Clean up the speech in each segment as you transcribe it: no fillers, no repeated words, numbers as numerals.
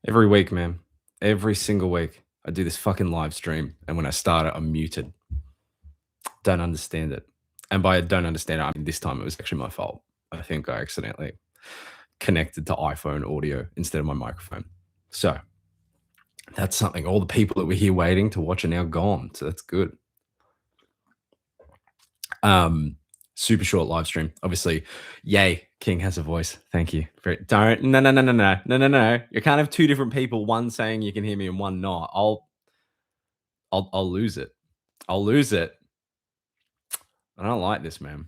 Every week, man. Every single week. I do this fucking live stream, and when I start it, I'm muted. Don't understand it. And by don't understand it, I mean this time it was actually my fault. I think I accidentally connected to iPhone audio instead of my microphone. So that's something. All the people that were here waiting to watch are now gone. So that's good. Um, Super short live stream. Obviously, yay, King has a voice. Thank you. Don't no. You can't have two different people, one saying you can hear me and one not. I'll lose it. I'll lose it. I don't like this, man.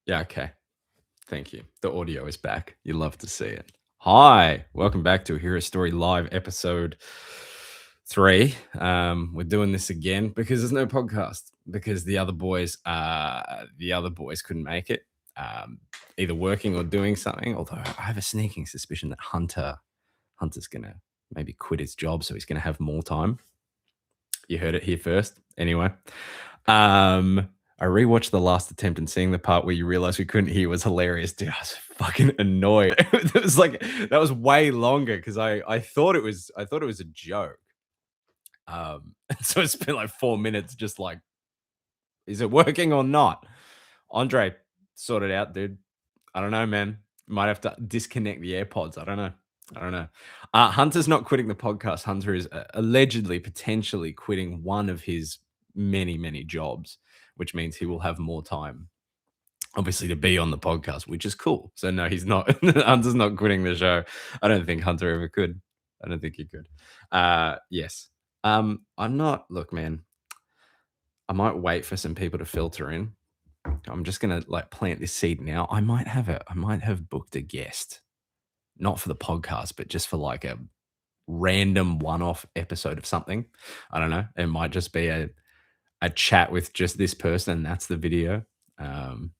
Yeah, okay. Thank you. The audio is back. You love to see it. Hi, welcome back to Hero Story Live episode 3. We're doing this again because there's no podcast because the other boys couldn't make it. Either working or doing something. Although I have a sneaking suspicion that Hunter's gonna maybe quit his job, so he's gonna have more time. You heard it here first. Anyway, I rewatched The Last Attempt and seeing the part where you realize we couldn't hear was hilarious. Dude, I was fucking annoyed. It was like that was way longer because I thought it was a joke. So it spent like 4 minutes just like, is it working or not? Andre, sort it out, dude. I don't know, man. Might have to disconnect the AirPods. I don't know. I don't know. Hunter's not quitting the podcast. Hunter is allegedly, potentially quitting one of his many, many jobs, which means he will have more time, obviously, to be on the podcast, which is cool. So no, he's not. Hunter's not quitting the show. I don't think Hunter ever could. I don't think he could. Yes. I'm not. Look, man. I might wait for some people to filter in. I'm just gonna like plant this seed now. I might have booked a guest, not for the podcast, but just for like a random one-off episode of something. I don't know. It might just be a chat with just this person, and that's the video. Um,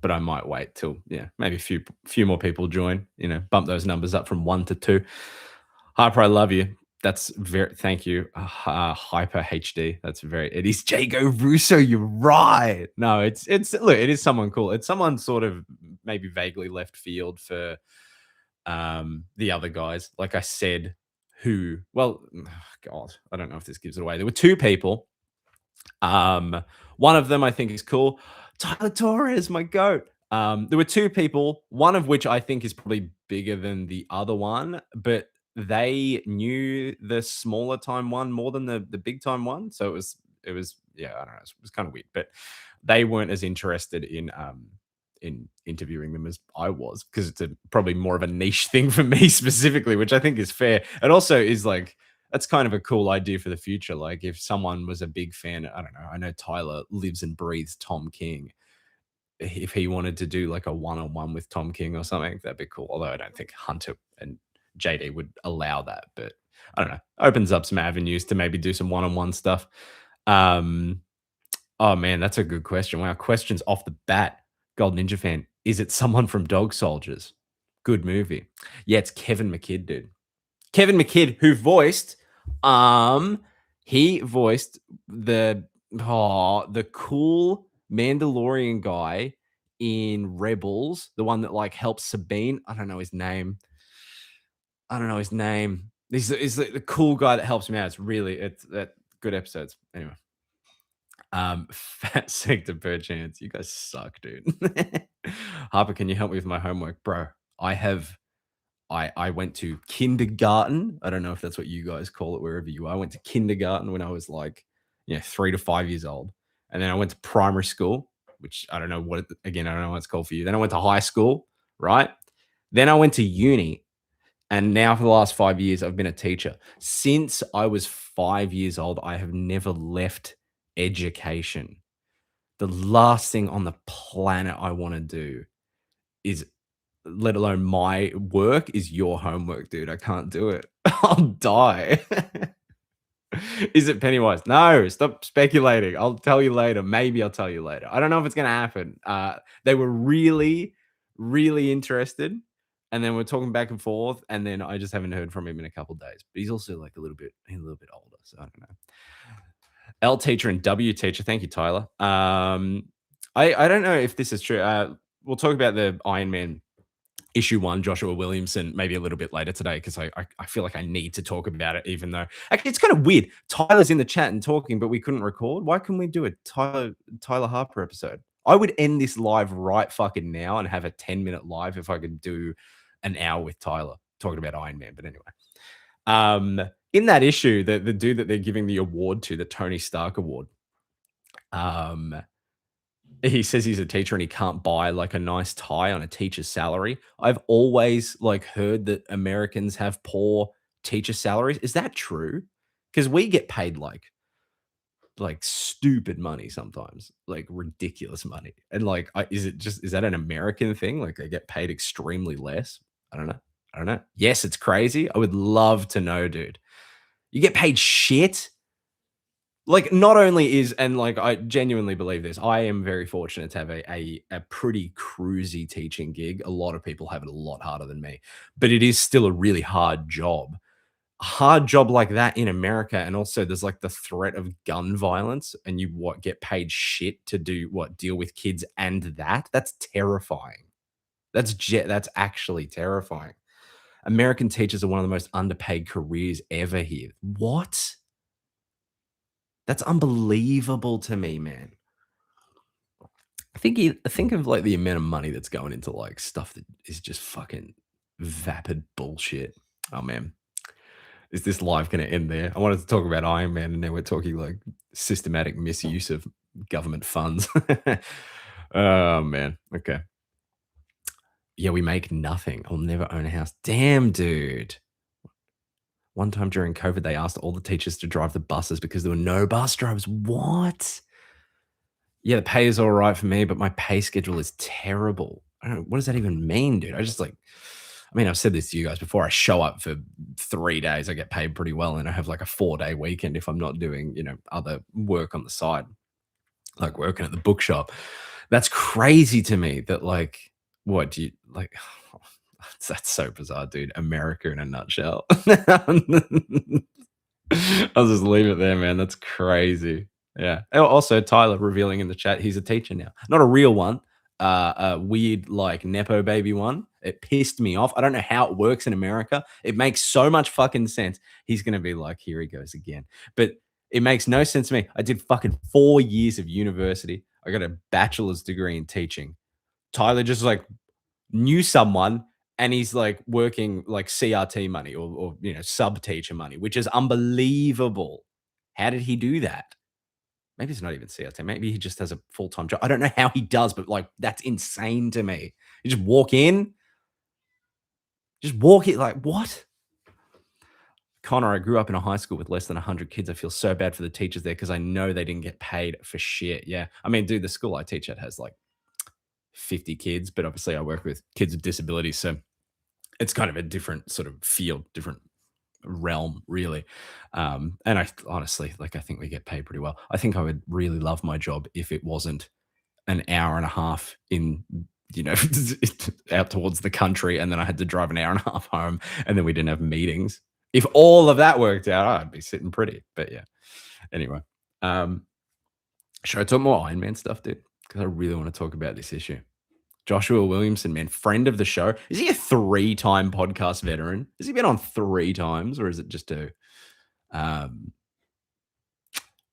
but I might wait till maybe a few more people join. Bump those numbers up from 1 to 2. Harper, I love you. That's very thank you. Hyper HD. That's very it is Jago Russo. You're right. No, it's look, it is someone cool. It's someone sort of maybe vaguely left field for the other guys. Like I said, God, I don't know if this gives it away. There were two people. One of them I think is cool. Tyler Torres, my goat. There were two people, one of which I think is probably bigger than the other one, but they knew the smaller time one more than the big time one. So it was yeah, I don't know, it was kind of weird, but they weren't as interested in interviewing them as I was because it's probably more of a niche thing for me specifically, which I think is fair. It also is like that's kind of a cool idea for the future. Like if someone was a big fan, I don't know. I know Tyler lives and breathes Tom King. If he wanted to do like a one-on-one with Tom King or something, that'd be cool. Although I don't think Hunter and JD would allow that, but I don't know. Opens up some avenues to maybe do some one-on-one stuff. Um, oh man, that's a good question. Wow, questions off the bat. Gold Ninja fan. Is it someone from Dog Soldiers? Good movie. Yeah, it's Kevin McKidd, dude. Kevin McKidd, who voiced, um, he voiced the cool Mandalorian guy in Rebels, the one that like helps Sabine. I don't know his name. I don't know his name. He's the cool guy that helps me out. It's that good episodes. Anyway, Fat Sector Perchance. You guys suck, dude. Harper, can you help me with my homework, bro? I went to kindergarten. I don't know if that's what you guys call it wherever you are. I went to kindergarten when I was like, 3 to 5 years old. And then I went to primary school, which I don't know again, I don't know what it's called for you. Then I went to high school, right? Then I went to uni. And now for the last 5 years, I've been a teacher. Since I was 5 years old, I have never left education. The last thing on the planet I want to do is let alone my work is your homework, dude. I can't do it. I'll die. Is it Pennywise? No, stop speculating. I'll tell you later. Maybe I'll tell you later. I don't know if it's gonna happen. They were really, really interested, and then we're talking back and forth, and then I just haven't heard from him in a couple days. But he's also like he's a little bit older, so I don't know. L teacher and W teacher. Thank you, Tyler. I don't know if this is true. We'll talk about the Iron Man issue one, Joshua Williamson, maybe a little bit later today because I feel like I need to talk about it, even though actually it's kind of weird. Tyler's in the chat and talking, but we couldn't record. Why couldn't we do a Tyler Harper episode? I would end this live right fucking now and have a 10-minute live if I could do an hour with Tyler talking about Iron Man. But anyway, in that issue, the dude that they're giving the award to, the Tony Stark Award, he says he's a teacher and he can't buy like a nice tie on a teacher's salary. I've always like heard that Americans have poor teacher salaries. Is that true? Because we get paid like stupid money sometimes, like ridiculous money. And like, is that an American thing? Like they get paid extremely less? I don't know. I don't know. Yes, it's crazy. I would love to know, dude. You get paid shit. Like, not only is and, like, I genuinely believe this, I am very fortunate to have a pretty cruisy teaching gig. A lot of people have it a lot harder than me, but it is still a really hard job. A hard job like that in America, and also there's, like, the threat of gun violence, and you, what, get paid shit to do what? Deal with kids and that? That's terrifying. That's actually terrifying. American teachers are one of the most underpaid careers ever here. What? That's unbelievable to me, man. Think of like the amount of money that's going into like stuff that is just fucking vapid bullshit. Oh man, is this live going to end there? I wanted to talk about Iron Man, and now we're talking like systematic misuse of government funds. Oh man, okay. Yeah, we make nothing. I'll never own a house. Damn, dude. One time during COVID, they asked all the teachers to drive the buses because there were no bus drivers. What? Yeah, the pay is all right for me, but my pay schedule is terrible. I don't know, what does that even mean, dude? I mean, I've said this to you guys before. I show up for 3 days, I get paid pretty well, and I have like a 4-day weekend if I'm not doing, other work on the side, like working at the bookshop. That's crazy to me that like, what do you like? That's so bizarre, dude. America in a nutshell. I'll just leave it there, man. That's crazy. Yeah. Oh, also, Tyler revealing in the chat he's a teacher now. Not a real one. A weird like nepo baby one. It pissed me off. I don't know how it works in America. It makes so much fucking sense. He's gonna be like, here he goes again. But it makes no sense to me. I did fucking 4 years of university. I got a bachelor's degree in teaching. Tyler just like knew someone and he's like working like CRT money or sub teacher money, which is unbelievable. How did he do that? Maybe it's not even CRT. Maybe he just has a full time job. I don't know how he does, but like that's insane to me. You just walk in, like what? Connor, I grew up in a high school with less than 100 kids. I feel so bad for the teachers there because I know they didn't get paid for shit. Yeah. I mean, dude, the school I teach at has like 50 kids, but obviously I work with kids with disabilities. So it's kind of a different sort of field, different realm, really. And I honestly, like, I think we get paid pretty well. I think I would really love my job if it wasn't an hour and a half in, out towards the country, and then I had to drive an hour and a half home, and then we didn't have meetings. If all of that worked out, I'd be sitting pretty. But yeah. Anyway, should I talk more Iron Man stuff, dude? Because I really want to talk about this issue. Joshua Williamson, man, friend of the show. Is he a 3-time podcast veteran? Has he been on 3 times, or is it just 2?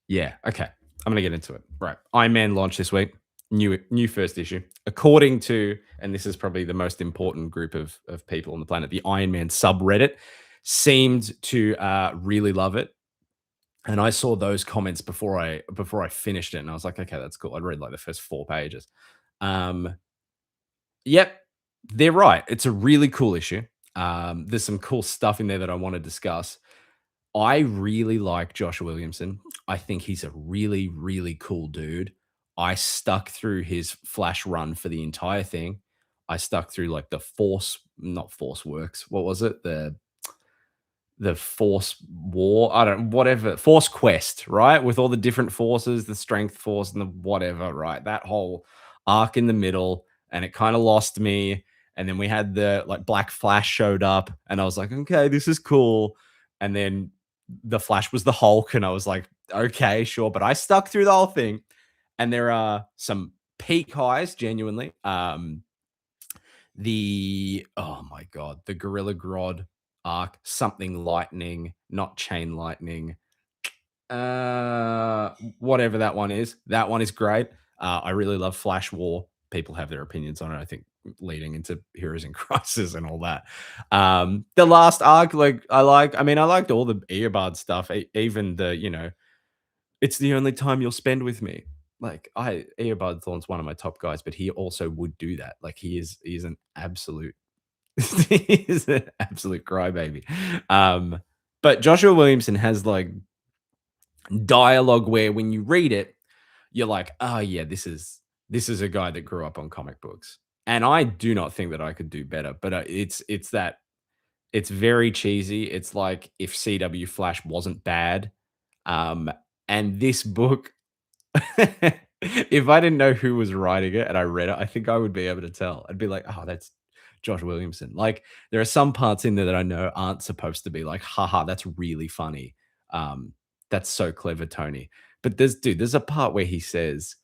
Yeah, okay. I'm gonna get into it. Right. Iron Man launched this week. New first issue. According to, and this is probably the most important group of people on the planet, the Iron Man subreddit seemed to really love it. And I saw those comments before I finished it, and I was like, okay, that's cool. I'd read like the first 4 pages. Yep, they're right. It's a really cool issue. There's some cool stuff in there that I want to discuss. I really like Josh Williamson. I think he's a really, really cool dude. I stuck through his Flash run for the entire thing. I stuck through like the not Force Works. What was it? The Force War, whatever, Force Quest, right? With all the different forces, the Strength Force and the whatever, right? That whole arc in the middle, and it kind of lost me. And then we had the like Black Flash showed up, and I was like, okay, this is cool. And then the Flash was the Hulk, and I was like, okay, sure. But I stuck through the whole thing, and there are some peak highs, genuinely. The oh my god, the Gorilla Grodd arc, something lightning, not chain lightning. Whatever that one is great. I really love Flash War. People have their opinions on it. I think leading into Heroes in Crisis and all that. The last arc, like I mean, I liked all the Eobard stuff, even the it's the only time you'll spend with me. Like Eobard Thorn's one of my top guys, but he also would do that. Like he is an absolute he is an absolute crybaby. But Joshua Williamson has like dialogue where when you read it, you're like, oh yeah, this is a guy that grew up on comic books. And I do not think that I could do better, but it's that it's very cheesy. It's like if CW Flash wasn't bad. Um, and this book, if I didn't know who was writing it and I read it, I think I would be able to tell. I'd be like, oh, that's Josh Williamson. Like there are some parts in there that I know aren't supposed to be like, haha, that's really funny. Um, that's so clever, Tony. But there's a part where he says,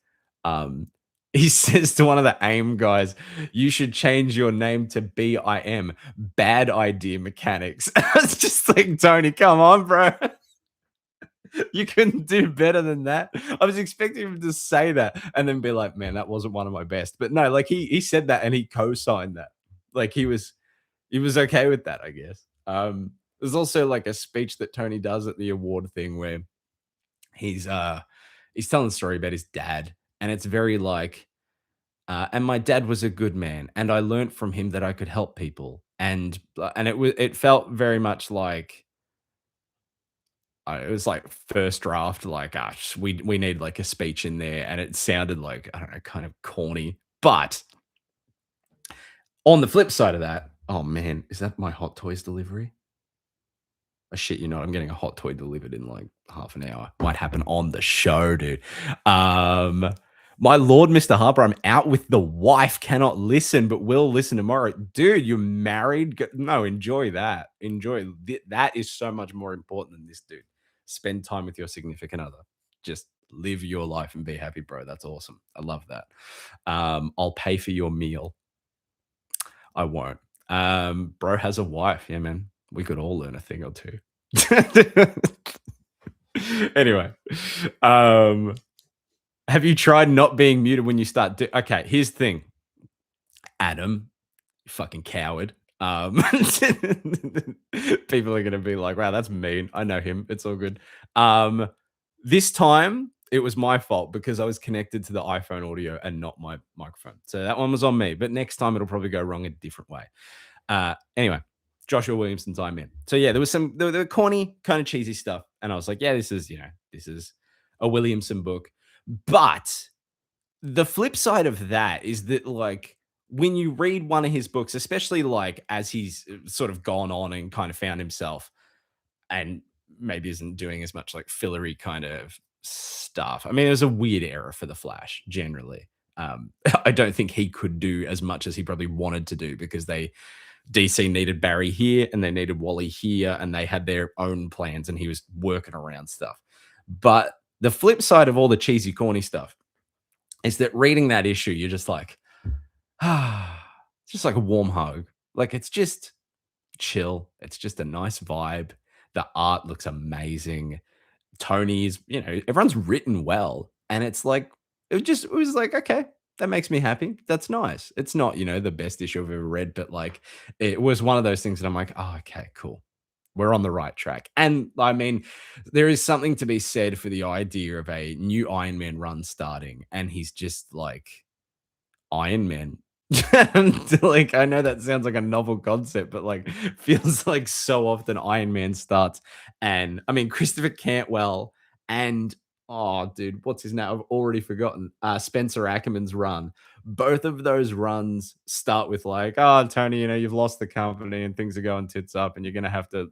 um, he says to one of the AIM guys, you should change your name to BIM, bad idea mechanics. It's just like, Tony, come on, bro. You couldn't do better than that. I was expecting him to say that and then be like, "Man, that wasn't one of my best." But no, like he said that and he co-signed that. Like he was okay with that, I guess. There's also like a speech that Tony does at the award thing where he's uh he's telling the story about his dad and it's very like and my dad was a good man and I learned from him that I could help people and it felt very much like it was like first draft, like, we need like a speech in there, and it sounded like I don't know, kind of corny. But on the flip side of that, oh man, is that my Hot Toys delivery? I shit you not, I'm getting a hot toy delivered in like half an hour. Might happen on the show, dude. Um, my lord, Mr. Harper, I'm out with the wife. Cannot listen, but will listen tomorrow. Dude, you're married? No, enjoy that. Enjoy that is so much more important than this, dude. Spend time with your significant other. Just live your life and be happy, bro. That's awesome. I love that. I'll pay for your meal. I won't. Bro has a wife. Yeah, man. We could all learn a thing or two. Anyway, um, have you tried not being muted when you start? Okay, here's the thing, Adam, you fucking coward. People are gonna be like, "Wow, that's mean." I know him. It's all good. Um, this time it was my fault because I was connected to the iPhone audio and not my microphone. So that one was on me. But next time it'll probably go wrong a different way. Anyway, Joshua Williamson's I'm in. So yeah, there were corny, kind of cheesy stuff, and I was like, yeah, this is a Williamson book. But the flip side of that is that like when you read one of his books, especially like as he's sort of gone on and kind of found himself, and maybe isn't doing as much like fillery kind of stuff. I mean, it was a weird era for the Flash generally. I don't think he could do as much as he probably wanted to do because DC needed Barry here and they needed Wally here and they had their own plans and he was working around stuff. But the flip side of all the cheesy, corny stuff is that reading that issue, you're just like, it's just like a warm hug. Like it's just chill. It's just a nice vibe. The art looks amazing. Tony's, everyone's written well. And it's like, it was like, okay, that makes me happy. That's nice. It's not, the best issue I've ever read, but like it was one of those things that I'm like, oh, okay, cool. We're on the right track. And I mean, there is something to be said for the idea of a new Iron Man run starting, and he's just like Iron Man. Like, I know that sounds like a novel concept, but like feels like so often Iron Man starts. And I mean, Christopher Cantwell and oh, dude, what's his name? I've already forgotten. Spencer Ackerman's run. Both of those runs start with like, oh, Tony, you've lost the company and things are going tits up, and you're gonna have to,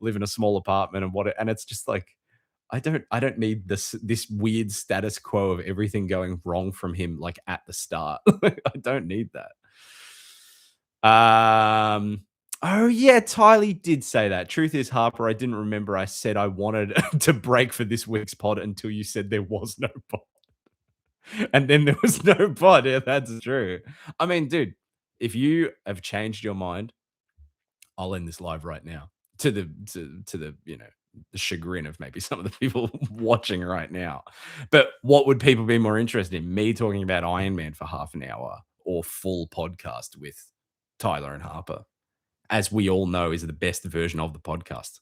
live in a small apartment and and it's just like, I don't need this weird status quo of everything going wrong from him like at the start. I don't need that. Oh yeah, Tylee did say that. Truth is, Harper, I didn't remember I said I wanted to break for this week's pod until you said there was no pod. And then there was no pod. Yeah, that's true. I mean, dude, if you have changed your mind, I'll end this live right now. To the the chagrin of maybe some of the people watching right now. But what would people be more interested in? Me talking about Iron Man for half an hour or full podcast with Tyler and Harper, as we all know is the best version of the podcast.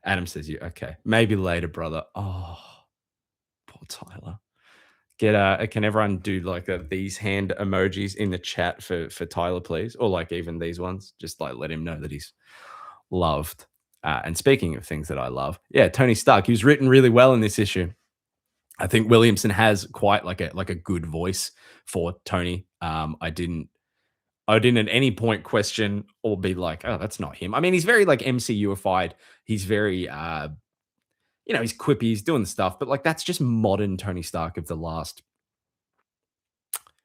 Adam says you okay. Maybe later, brother. Oh, poor Tyler. Get can everyone do like these hand emojis in the chat for Tyler, please? Or like even these ones. Just like let him know that he's loved. And speaking of things that I love, yeah, Tony Stark. He was written really well in this issue. I think Williamson has quite like a good voice for Tony. I didn't at any point question or be like, oh, that's not him. I mean, he's very like MCUified. He's very he's quippy, he's doing the stuff, but like that's just modern Tony Stark of the last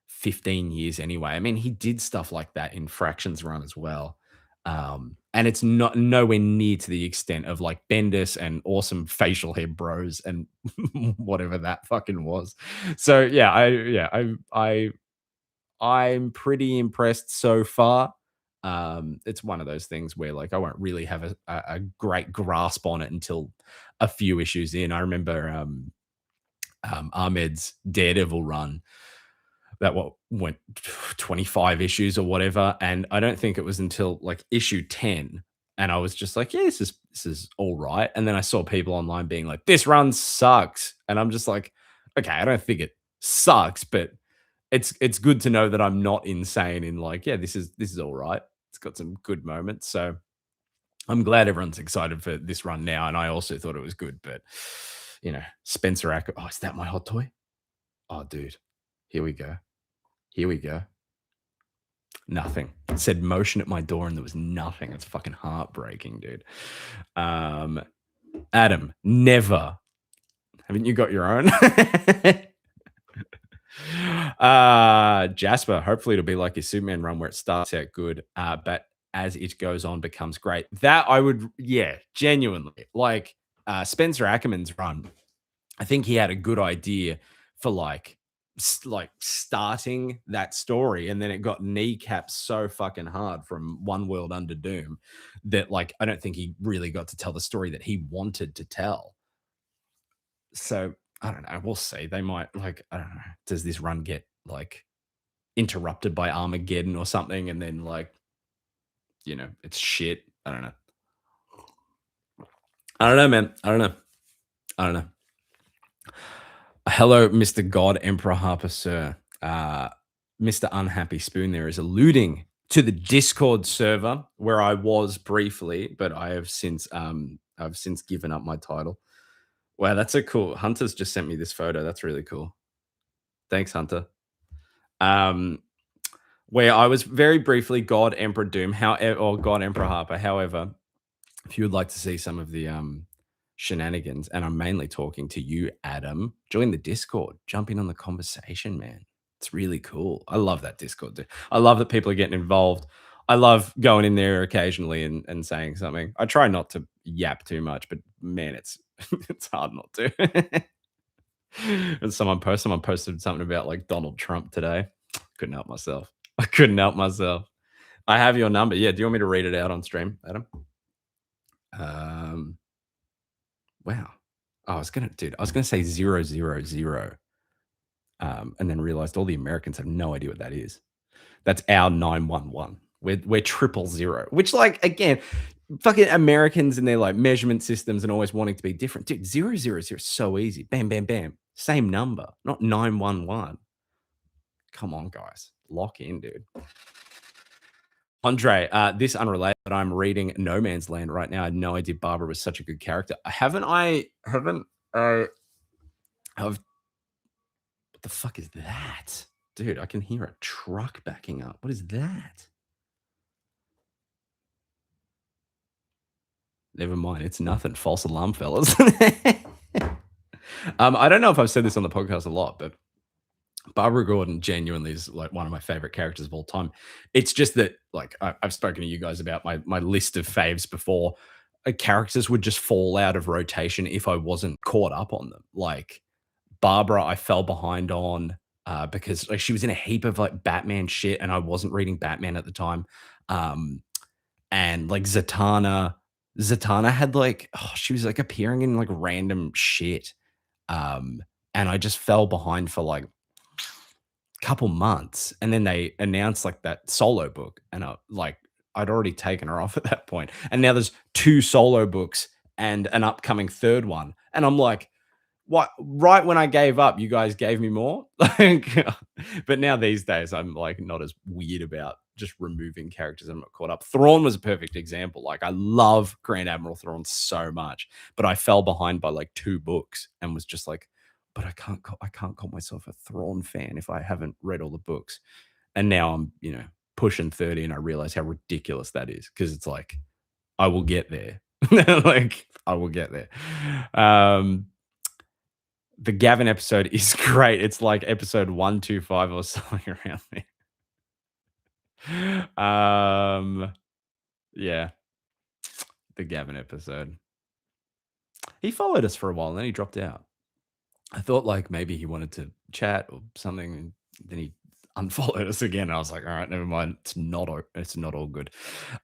15 years anyway. I mean, he did stuff like that in Fractions Run as well. And it's not nowhere near to the extent of like Bendis and awesome facial hair bros and whatever that fucking was. So yeah, I'm pretty impressed so far. It's one of those things where like I won't really have a great grasp on it until a few issues in. I remember Ahmed's Daredevil run that what went 25 issues or whatever, and I don't think it was until like issue 10 and I was just like, yeah, this is all right. And then I saw people online being like, this run sucks, and I'm just like, okay, I don't think it sucks, but it's good to know that I'm not insane in like, yeah, this is all right. It's got some good moments. So I'm glad everyone's excited for this run now. And I also thought it was good, but Spencer Acker. Oh, is that my hot toy? Oh, dude. Here we go. Here we go. Nothing. It said motion at my door and there was nothing. It's fucking heartbreaking, dude. Adam, never. Haven't you got your own? Jasper, hopefully it'll be like your Superman run where it starts out good, but as it goes on becomes great. That I would, yeah, genuinely. Like Spencer Ackerman's run, I think he had a good idea for like starting that story, and then it got kneecapped so fucking hard from One World Under Doom that like I don't think he really got to tell the story that he wanted to tell. So I don't know. We'll see. They might like I don't know. Does this run get like interrupted by Armageddon or something, and then like it's shit? I don't know. I don't know, man. I don't know. Hello, Mr. God Emperor Harper, sir. Mr. Unhappy Spoon there is alluding to the Discord server where I was briefly, but I have since given up my title. Wow, that's a cool. Hunter's just sent me this photo. That's really cool. Thanks, Hunter. Where I was very briefly God Emperor Doom, or God Emperor Harper. However, if you would like to see some of the shenanigans, and I'm mainly talking to you, Adam, join the Discord, jump in on the conversation, man. It's really cool. I love that Discord, dude. I love that people are getting involved. I love going in there occasionally and saying something. I try not to yap too much, but man, it's it's hard not to. And someone posted something about like Donald Trump today. Couldn't help myself. I couldn't help myself. I have your number. Yeah, do you want me to read it out on stream, Adam? Wow. Oh, I was gonna say 000. And then realized all the Americans have no idea what that is. That's our 911. We're 000, which like again, fucking Americans and their like measurement systems and always wanting to be different. Dude, 000 is so easy. Bam, bam, bam. Same number, not 911. Come on, guys. Lock in, dude. Andre, this unrelated, but I'm reading No Man's Land right now. I had no idea Barbara was such a good character. What the fuck is that? Dude, I can hear a truck backing up. What is that? Never mind. It's nothing. False alarm, fellas. I don't know if I've said this on the podcast a lot, but Barbara Gordon genuinely is like one of my favorite characters of all time. It's just that, like, I've spoken to you guys about my list of faves before. Characters would just fall out of rotation if I wasn't caught up on them. Like Barbara, I fell behind on. because like she was in a heap of like Batman shit, and I wasn't reading Batman at the time. Um, and like Zatanna had like she was like appearing in like random shit. Um, and I just fell behind for like couple months, and then they announced like that solo book, and I'd already taken her off at that point, and now there's 2 solo books and an upcoming 3rd one, and I'm like, "What? Right when I gave up, you guys gave me more?" Like, but now these days, I'm like not as weird about just removing characters I'm not caught up. Thrawn was a perfect example. Like, I love Grand Admiral Thrawn so much, but I fell behind by like 2 books and was just like, "But I can't call myself a Thrawn fan if I haven't read all the books." And now I'm, pushing 30 and I realize how ridiculous that is because it's like, I will get there. Like, I will get there. Um, the Gavin episode is great. It's like episode 125 or something around there. Yeah, the Gavin episode. He followed us for a while and then he dropped out. I thought like maybe he wanted to chat or something, and then he unfollowed us again. I was like, all right, never mind. It's not all good.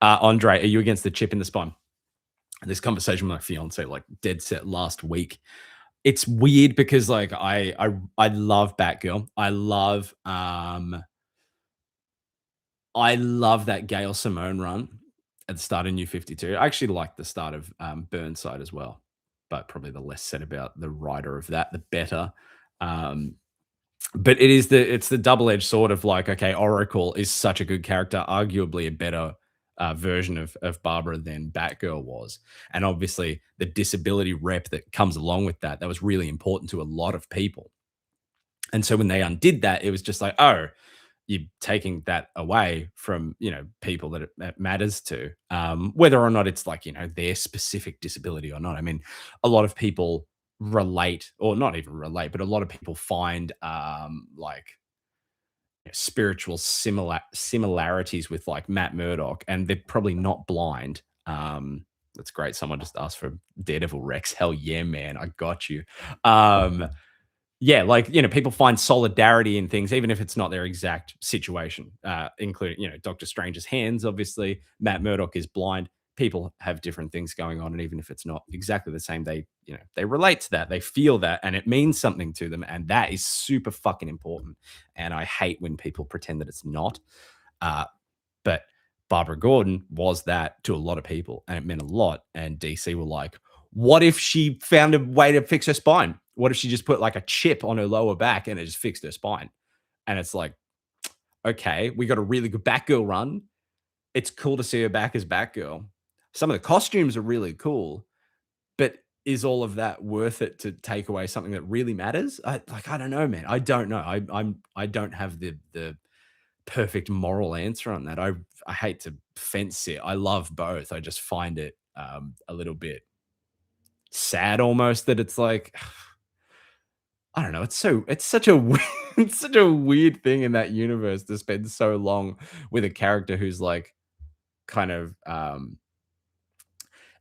Andre, are you against the chip in the spine? This conversation with my fiance, like dead set last week. It's weird because like I love Batgirl. I love that Gail Simone run at the start of New 52. I actually like the start of Burnside as well, but probably the less said about the writer of that, the better. Um, but it's the double-edged sword of like, okay, Oracle is such a good character, arguably a better version of Barbara than Batgirl was. And obviously the disability rep that comes along with that, that was really important to a lot of people. And so when they undid that, it was just like, oh, you're taking that away from people that it matters to, whether or not it's like their specific disability or not. I mean, a lot of people relate, or not even relate, but a lot of people find like spiritual similarities with like Matt Murdock, and they're probably not blind. That's great. Someone just asked for Daredevil Rex. Hell yeah, man, I got you. Yeah, like, people find solidarity in things, even if it's not their exact situation, including, Doctor Strange's hands, obviously. Matt Murdock is blind. People have different things going on. And even if it's not exactly the same, they relate to that. They feel that and it means something to them. And that is super fucking important. And I hate when people pretend that it's not. Uh, but Barbara Gordon was that to a lot of people, and it meant a lot. And DC were like, what if she found a way to fix her spine? What if she just put like a chip on her lower back and it just fixed her spine? And it's like, okay, we got a really good Batgirl run. It's cool to see her back as Batgirl. Some of the costumes are really cool, but is all of that worth it to take away something that really matters? I don't know, man. I don't know. I don't have the perfect moral answer on that. I hate to fence it. I love both. I just find it a little bit sad almost that it's like I don't know. It's such a it's such a weird thing in that universe to spend so long with a character who's like kind of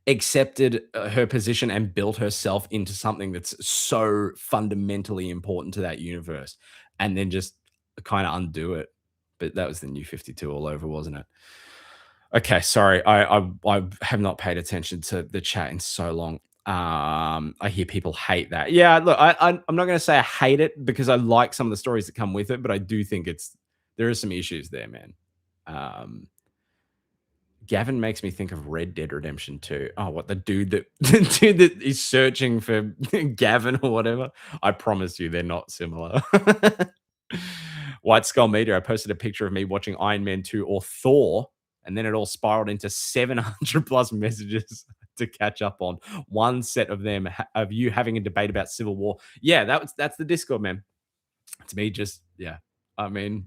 accepted her position and built herself into something that's so fundamentally important to that universe, and then just kind of undo it. But that was the New 52 all over, wasn't it? Okay, sorry. I have not paid attention to the chat in so long. I hear people hate that. Yeah, look, I'm not going to say I hate it because I like some of the stories that come with it, but I do think there are some issues there, man. Um, Gavin makes me think of Red Dead Redemption 2. Oh, what the dude that the dude that is searching for Gavin or whatever. I promise you, they're not similar. White Skull Media. I posted a picture of me watching Iron Man 2 or Thor, and then it all spiraled into 700 plus messages to catch up on. One set of them of you having a debate about Civil War. Yeah, that's the Discord, man. To me, just yeah. I mean,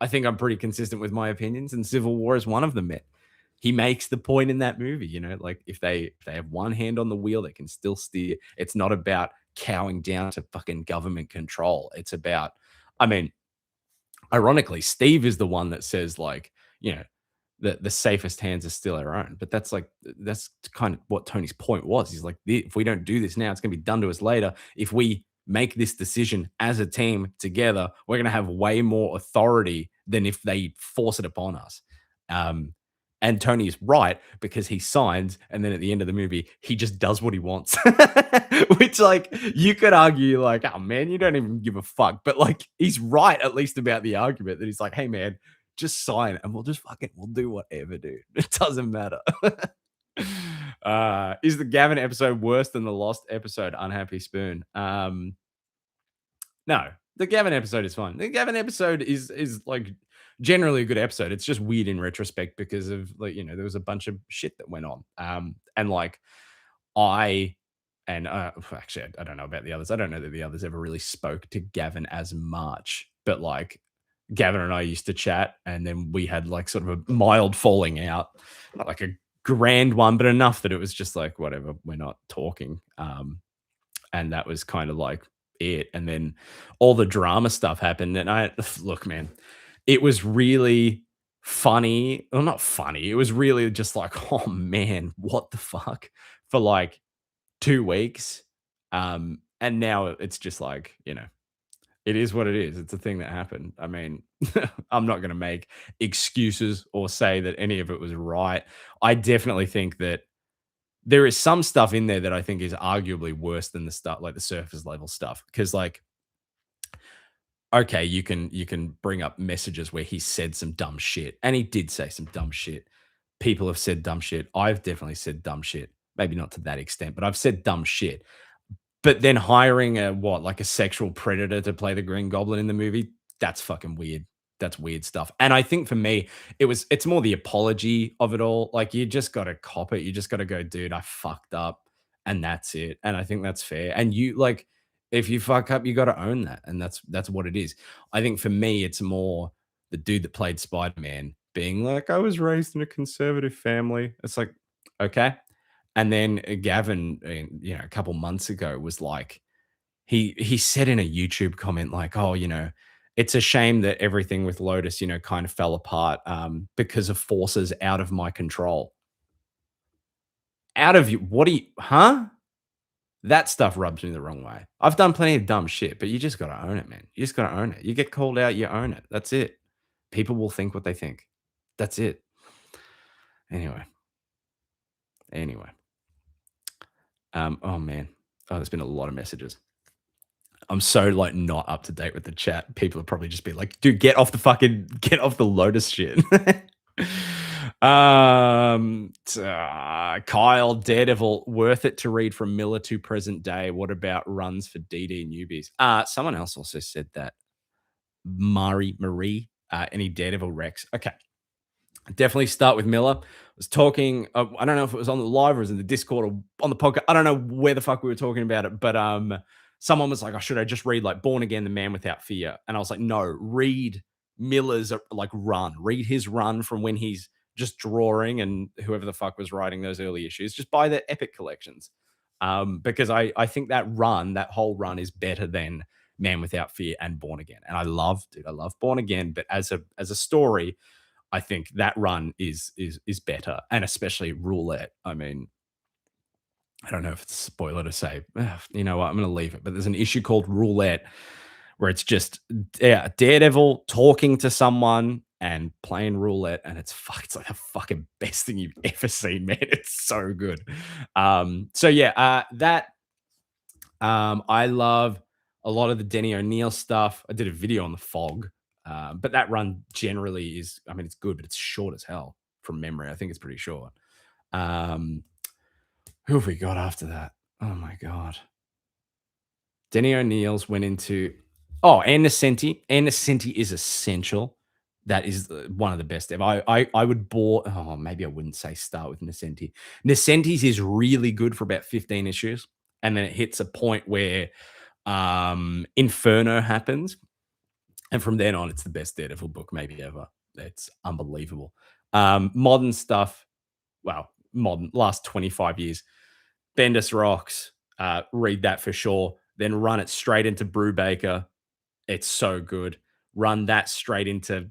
I think I'm pretty consistent with my opinions, and Civil War is one of them, man. He makes the point in that movie, like if they have one hand on the wheel, they can still steer. It's not about cowing down to fucking government control. It's about, I mean, ironically, Steve is the one that says like, the safest hands are still our own. But that's kind of what Tony's point was. He's like, if we don't do this now, it's going to be done to us later. If we make this decision as a team together, we're going to have way more authority than if they force it upon us. Um, and Tony is right because he signs, and then at the end of the movie, he just does what he wants. Which, like, you could argue, like, oh man, you don't even give a fuck. But like, he's right at least about the argument that he's like, hey man, just sign, and we'll do whatever, dude. It doesn't matter. Is the Gavin episode worse than the Lost episode? Unhappy Spoon. No, the Gavin episode is fine. The Gavin episode is like generally a good episode. It's just weird in retrospect because of, like, there was a bunch of shit that went on. And like I and actually I don't know about the others. I don't know that the others ever really spoke to Gavin as much, but like Gavin and I used to chat, and then we had like sort of a mild falling out, not like a grand one, but enough that it was just like whatever, we're not talking. And that was kind of like it. And then all the drama stuff happened, and I look, man, it was really funny. Well, not funny. It was really just like, oh man, what the fuck for like 2 weeks. And now it's just like, it is what it is. It's a thing that happened. I mean, I'm not going to make excuses or say that any of it was right. I definitely think that there is some stuff in there that I think is arguably worse than the stuff, like the surface level stuff. Because like, okay, you can bring up messages where he said some dumb shit, and he did say some dumb shit. People have said dumb shit. I've definitely said dumb shit. Maybe not to that extent, but I've said dumb shit. But then hiring like a sexual predator to play the Green Goblin in the movie, that's fucking weird. That's weird stuff. And I think for me, it's more the apology of it all. Like, you just got to cop it. You just got to go, dude, I fucked up, and that's it. And I think that's fair. And you, like, if you fuck up, you got to own that, and that's what it is. I think for me, it's more the dude that played Spider-Man being like, I was raised in a conservative family. It's like, okay. And then Gavin, a couple months ago was like, he said in a YouTube comment like, "Oh, it's a shame that everything with Lotus, kind of fell apart because of forces out of my control." Out of you? What do you? Huh? That stuff rubs me the wrong way. I've done plenty of dumb shit, but you just got to own it, man. You just got to own it. You get called out, you own it. That's it. People will think what they think. That's it. Anyway. Anyway. Oh man. Oh, there's been a lot of messages. I'm so like not up to date with the chat. People have probably just been like, dude, get off the Lotus shit. Kyle, Daredevil, worth it to read from Miller to present day. What about runs for DD newbies? Someone else also said that. Marie, any Daredevil Rex. Okay. Definitely start with Miller. I was talking, I don't know if it was on the live or was in the Discord or on the podcast. I don't know where the fuck we were talking about it, but someone was like, "Oh, should I just read like Born Again, The Man Without Fear?" And I was like, no, read Miller's like run. Read his run from when he's just drawing and whoever the fuck was writing those early issues. Just buy the Epic collections. Because I think that whole run is better than Man Without Fear and Born Again. And I love Born Again, but as a story, I think that run is better, and especially Roulette. I mean, I don't know if it's a spoiler to say. You know what? I'm going to leave it. But there's an issue called Roulette where it's just Daredevil talking to someone and playing roulette, and it's like the fucking best thing you've ever seen, man. It's so good. So yeah, I love a lot of the Denny O'Neil stuff. I did a video on the Fog, but that run generally is, I mean, it's good, but it's short as hell from memory. I think it's pretty short. Who have we got after that? Oh my God. Denny O'Neil's went into, and Nascenti. And Nascenti is essential. That is one of the best ever. I would maybe I wouldn't say start with Nascenti. Nascenti's is really good for about 15 issues. And then it hits a point where Inferno happens. And from then on, it's the best Daredevil book maybe ever. It's unbelievable. Modern stuff, last 25 years. Bendis Rocks, read that for sure. Then run it straight into Brubaker. It's so good. Run that straight into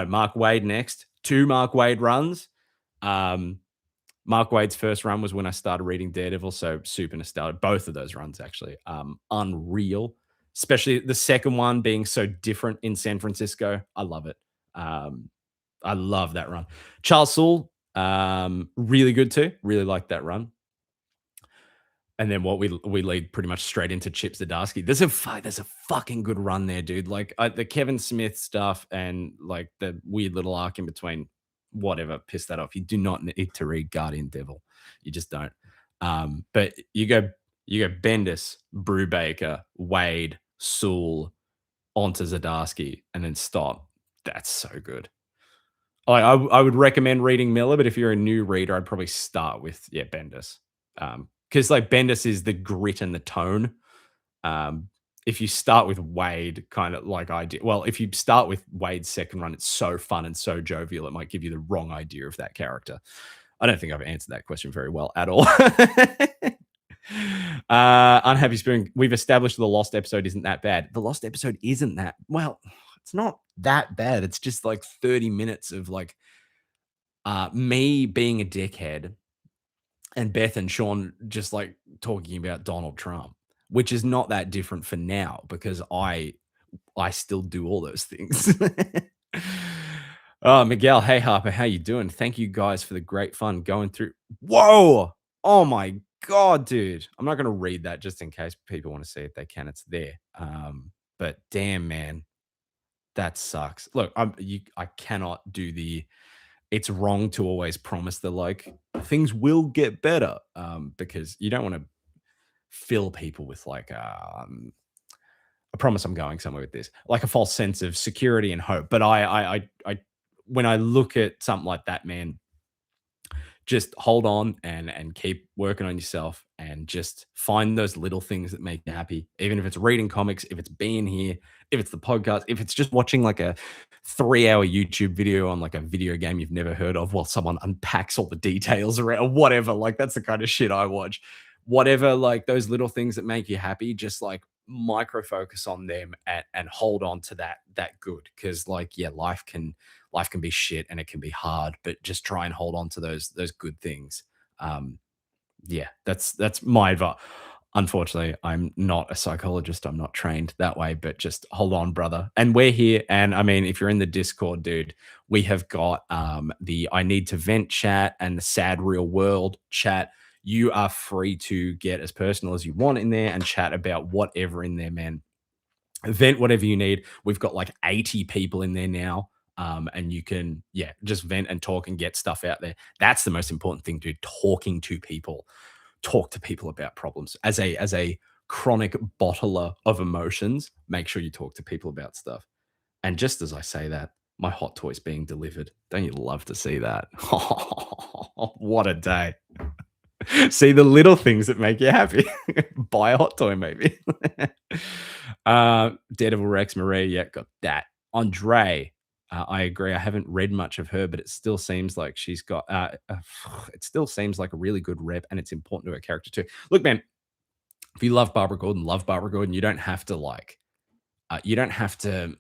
Mark Waid next. 2 Mark Waid runs. Mark Waid's first run was when I started reading Daredevil, so super nostalgic. Both of those runs actually, unreal. Especially the second one being so different in San Francisco. I love it. Um, I love that run. Charles Soule, really good too. Really like that run. And then what we lead pretty much straight into Chip Zdarsky. There's a fucking good run there, dude. Like the Kevin Smith stuff and like the weird little arc in between, whatever, piss that off. You do not need to read Guardian Devil. You just don't. But you go Bendis, Brubaker, Wade, Sewell, onto Zdarsky, and then stop. That's so good. I would recommend reading Miller, but if you're a new reader, I'd probably start with Bendis, because like Bendis is the grit and the tone. Um, if you start with Wade, kind of like I did, well, if you start with Wade's second run, it's so fun and so jovial, it might give you the wrong idea of that character. I don't think I've answered that question very well at all. Unhappy Spoon. We've established the Lost episode isn't that bad. The Lost episode isn't that well. It's not that bad. It's just like 30 minutes of like me being a dickhead and Beth and Sean just like talking about Donald Trump, which is not that different for now because I still do all those things. Oh, Miguel, hey Harper, how you doing? Thank you guys for the great fun going through. Whoa! Oh my god, dude! I'm not gonna read that just in case people want to see it. They can. It's there. But damn, man, that sucks. Look, I cannot do the. It's wrong to always promise that like things will get better, because you don't want to fill people with like I promise I'm going somewhere with this, like a false sense of security and hope. But when I look at something like that, man, just hold on and keep working on yourself and just find those little things that make you happy. Even if it's reading comics, if it's being here, if it's the podcast, if it's just watching like a 3-hour YouTube video on like a video game you've never heard of while someone unpacks all the details around or whatever. Like that's the kind of shit I watch. Whatever, like those little things that make you happy, just like micro focus on them and hold on to that good. Cause like, yeah, life can be shit and it can be hard, but just try and hold on to those good things. Yeah, that's my advice. Unfortunately, I'm not a psychologist. I'm not trained that way, but just hold on, brother. And we're here. And I mean, if you're in the Discord, dude, we have got the I Need to Vent chat and the Sad Real World chat. You are free to get as personal as you want in there and chat about whatever in there, man. Vent whatever you need. We've got like 80 people in there now. And you can, yeah, just vent and talk and get stuff out there. That's the most important thing, dude. Talking to people, talk to people about problems. As a chronic bottler of emotions, make sure you talk to people about stuff. And just as I say that, my hot toy's being delivered. Don't you love to see that? What a day. See the little things that make you happy. Buy a hot toy, maybe. Daredevil Rex Marie, yeah, got that. Andre, I agree. I haven't read much of her, but it still seems like she's got. It still seems like a really good rep, and it's important to her character too. Look, man, if you love Barbara Gordon, love Barbara Gordon. You don't have to like. You don't have to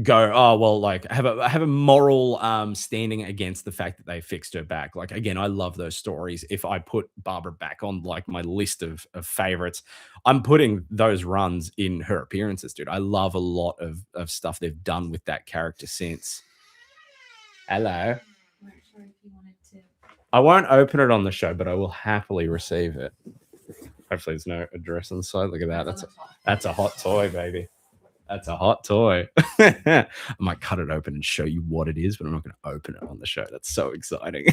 go, oh well, like have a moral standing against the fact that they fixed her back. Like again, I love those stories. If I put Barbara back on like my list of favorites, I'm putting those runs in her appearances, dude. I love a lot of stuff they've done with that character since. Hello. I won't open it on the show, but I will happily receive it. Hopefully there's no address on the side. Look at that. That's a hot toy, baby. That's a hot toy. I might cut it open and show you what it is, but I'm not going to open it on the show. That's so exciting.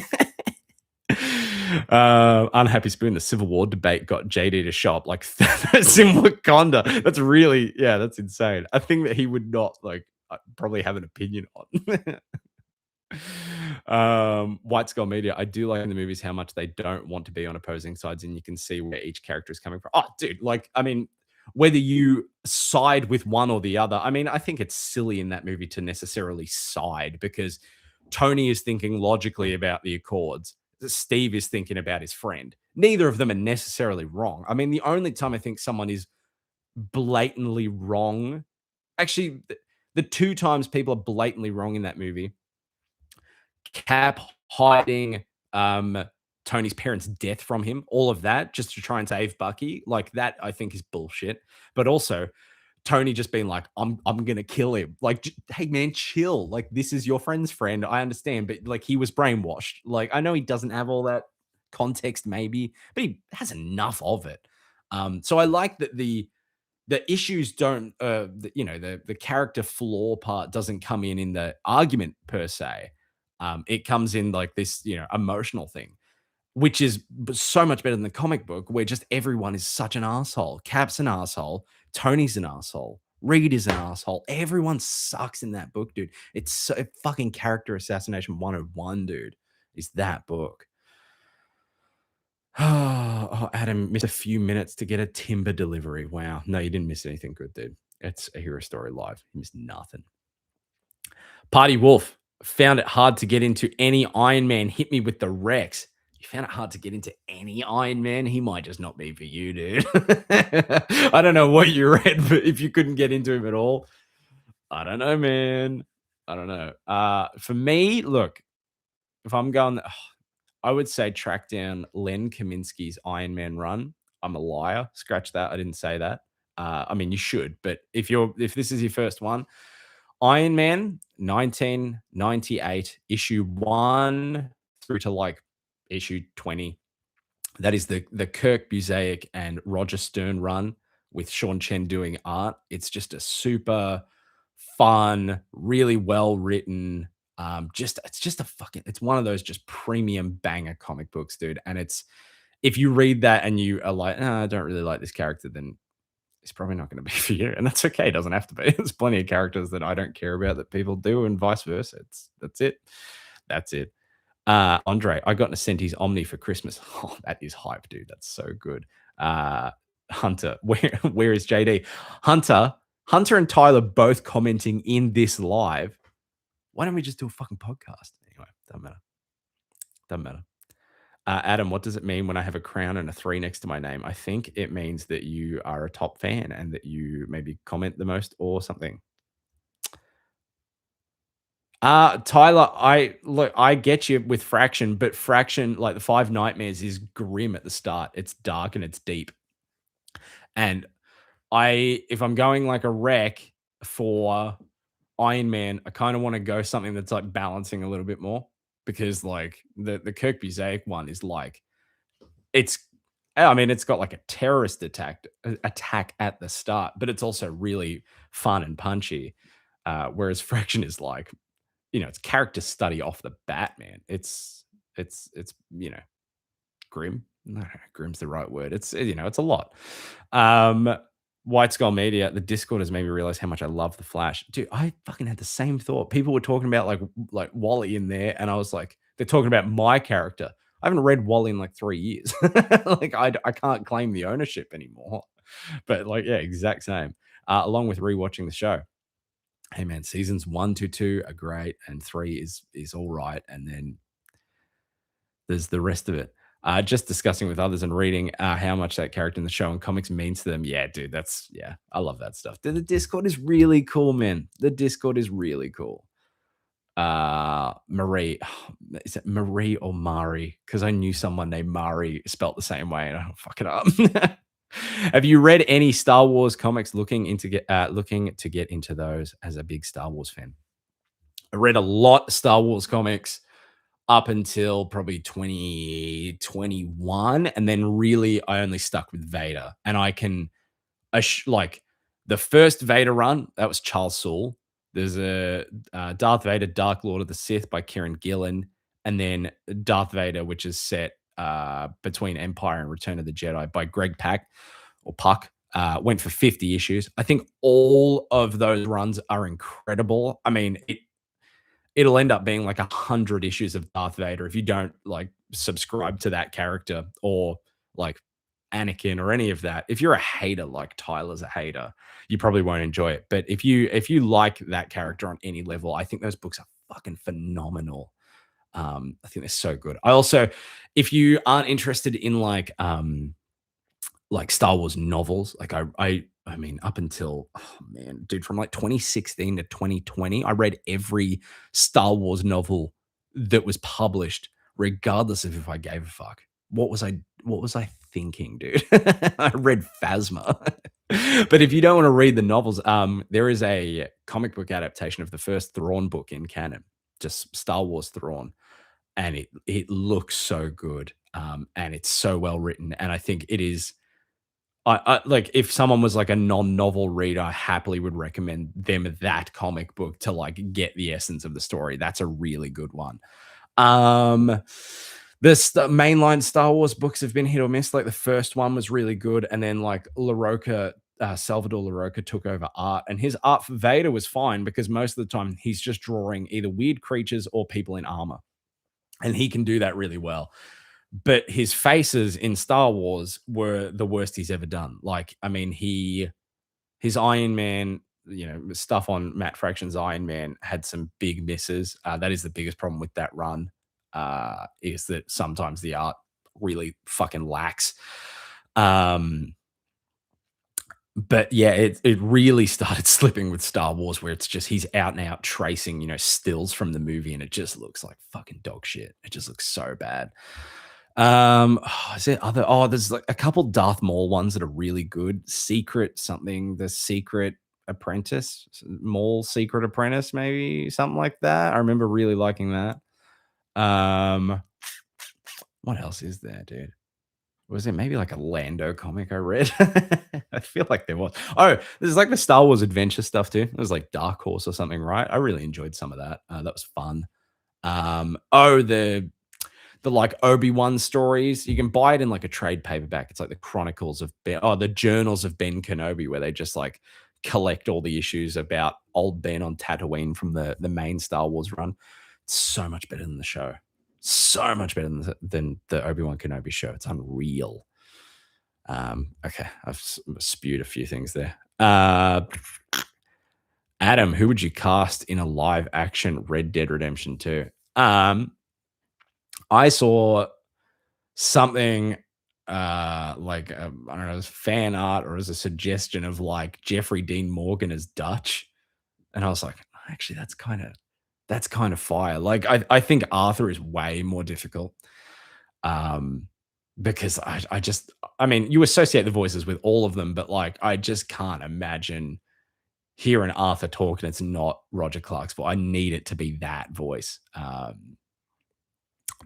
Unhappy Spoon, the Civil War debate got JD to show up like Thanos in Wakanda. That's really, yeah, that's insane. A thing that he would not like probably have an opinion on. White Skull Media, I do like in the movies how much they don't want to be on opposing sides, and you can see where each character is coming from. Oh, dude, like, I mean, whether you side with one or the other, I mean, I think it's silly in that movie to necessarily side because Tony is thinking logically about the Accords. Steve is thinking about his friend. Neither of them are necessarily wrong. I mean, the only time I think someone is blatantly wrong, actually, the two times people are blatantly wrong in that movie, Cap hiding Tony's parents' death from him, all of that just to try and save Bucky, like that I think is bullshit. But also Tony just being like, I'm gonna kill him. Like, hey man, chill. Like, this is your friend's friend. I understand, but like he was brainwashed. Like, I know he doesn't have all that context, maybe, but he has enough of it. So I like that the issues don't the character flaw part doesn't come in the argument per se. It comes in like this, emotional thing, which is so much better than the comic book where just everyone is such an asshole. Cap's an asshole, Tony's an asshole, Reed is an asshole. Everyone sucks in that book, dude. It's so fucking character assassination 101, dude. Is that book. Oh, Adam missed a few minutes to get a timber delivery. Wow. No, you didn't miss anything good, dude. It's a Hero Story Live. You missed nothing. Party Wolf found it hard to get into any Iron Man. Hit me with the Rex. You found it hard to get into any Iron Man. He might just not be for you, dude. I don't know what you read, but if you couldn't get into him at all, I don't know, man. I don't know. For me, look, if I'm going, I would say track down Len Kaminsky's Iron Man run. I'm a liar. Scratch that. I didn't say that. I mean, you should, but if this is your first one, Iron Man 1998, issue 1 through to like issue 20. That is the Kirk Busiek and Roger Stern run with Sean Chen doing art. It's just a super fun, really well written. It's one of those just premium banger comic books, dude. And it's if you read that and you are like, I don't really like this character, then it's probably not going to be for you, and that's okay. It doesn't have to be. There's plenty of characters that I don't care about that people do, and vice versa. That's it. That's it. Andre, I got Nascenti's Omni for Christmas. Oh, that is hype, dude. That's so good. Hunter, where is JD? Hunter and Tyler both commenting in this live. Why don't we just do a fucking podcast? Anyway, doesn't matter. Doesn't matter. Adam, what does it mean when I have a crown and a 3 next to my name? I think it means that you are a top fan and that you maybe comment the most or something. Tyler, I get you with Fraction, but Fraction, like the Five Nightmares, is grim at the start. It's dark and it's deep. And if I'm going like a wreck for Iron Man, I kind of want to go something that's like balancing a little bit more because like the Kirk Busiek one is like it's got like a terrorist attack at the start, but it's also really fun and punchy. Whereas Fraction is like, it's character study off the bat, man. It's grim. No, grim's the right word. It's it's a lot. White Skull Media, the Discord has made me realize how much I love the Flash. Dude, I fucking had the same thought. People were talking about like Wally in there, and I was like, they're talking about my character. I haven't read Wally in like 3 years. Like I can't claim the ownership anymore. But like, yeah, exact same. Along with rewatching the show. Hey man, seasons 1 to 2 are great, and 3 is all right, and then there's the rest of it. Just discussing with others and reading how much that character in the show and comics means to them. Yeah, dude, I love that stuff. The Discord is really cool, man. The Discord is really cool. Marie, is it Marie or Mari? Because I knew someone named Mari spelt the same way, and I don't fuck it up. Have you read any Star Wars comics? Looking to get into those as a big Star Wars fan. I read a lot of Star Wars comics up until probably 2021, and then really I only stuck with Vader. And I can like the first Vader run, that was Charles Soule. There's a Darth Vader, Dark Lord of the Sith by Kieran Gillen, and then Darth Vader, which is set between Empire and Return of the Jedi by Greg Pak or Puck. Went for 50 issues. I think all of those runs are incredible. I mean, it'll end up being like 100 issues of Darth Vader if you don't like subscribe to that character or like Anakin or any of that. If you're a hater like Tyler's a hater, you probably won't enjoy it. But if you like that character on any level, I think those books are fucking phenomenal. I think they're so good. I also, if you aren't interested in like Star Wars novels, like I mean, up until, oh man, dude, from like 2016 to 2020, I read every Star Wars novel that was published regardless of if I gave a fuck. What was I thinking, dude? I read Phasma. But if you don't want to read the novels, there is a comic book adaptation of the first Thrawn book in canon, just Star Wars Thrawn, and it looks so good, and it's so well written, and I think it is. I like if someone was like a non-novel reader, I happily would recommend them that comic book to like get the essence of the story. That's a really good one. Um, the mainline Star Wars books have been hit or miss. Like the first one was really good, and then like LaRocca, Salvador LaRocca took over art, and his art for Vader was fine because most of the time he's just drawing either weird creatures or people in armor, and he can do that really well. But his faces in Star Wars were the worst he's ever done. Like, I mean, his Iron Man, stuff on Matt Fraction's Iron Man had some big misses. That is the biggest problem with that run, is that sometimes the art really fucking lacks. But yeah, it really started slipping with Star Wars, where it's just he's out and out tracing, stills from the movie, and it just looks like fucking dog shit. It just looks so bad. Is there other? Oh, there's like a couple Darth Maul ones that are really good. Secret something, the Secret Apprentice, Maul Secret Apprentice, maybe something like that. I remember really liking that. What else is there, dude? Was it maybe like a Lando comic I read? I feel like there was. Oh, there's like the Star Wars adventure stuff too. It was like Dark Horse or something, right? I really enjoyed some of that. That was fun. Oh, the like Obi-Wan stories. You can buy it in like a trade paperback. It's like the Chronicles of the Journals of Ben Kenobi, where they just like collect all the issues about old Ben on Tatooine from the main Star Wars run. It's so much better than the show. So much better than the Obi-Wan Kenobi show. It's unreal. Okay, I've spewed a few things there. Adam, who would you cast in a live action Red Dead Redemption 2? I saw something like I don't know, as fan art or as a suggestion of like Jeffrey Dean Morgan as Dutch, and I was like, actually, that's kind of fire. Like I think Arthur is way more difficult, because I mean, you associate the voices with all of them, but like I just can't imagine hearing Arthur talk and it's not Roger Clark's voice. I need it to be that voice.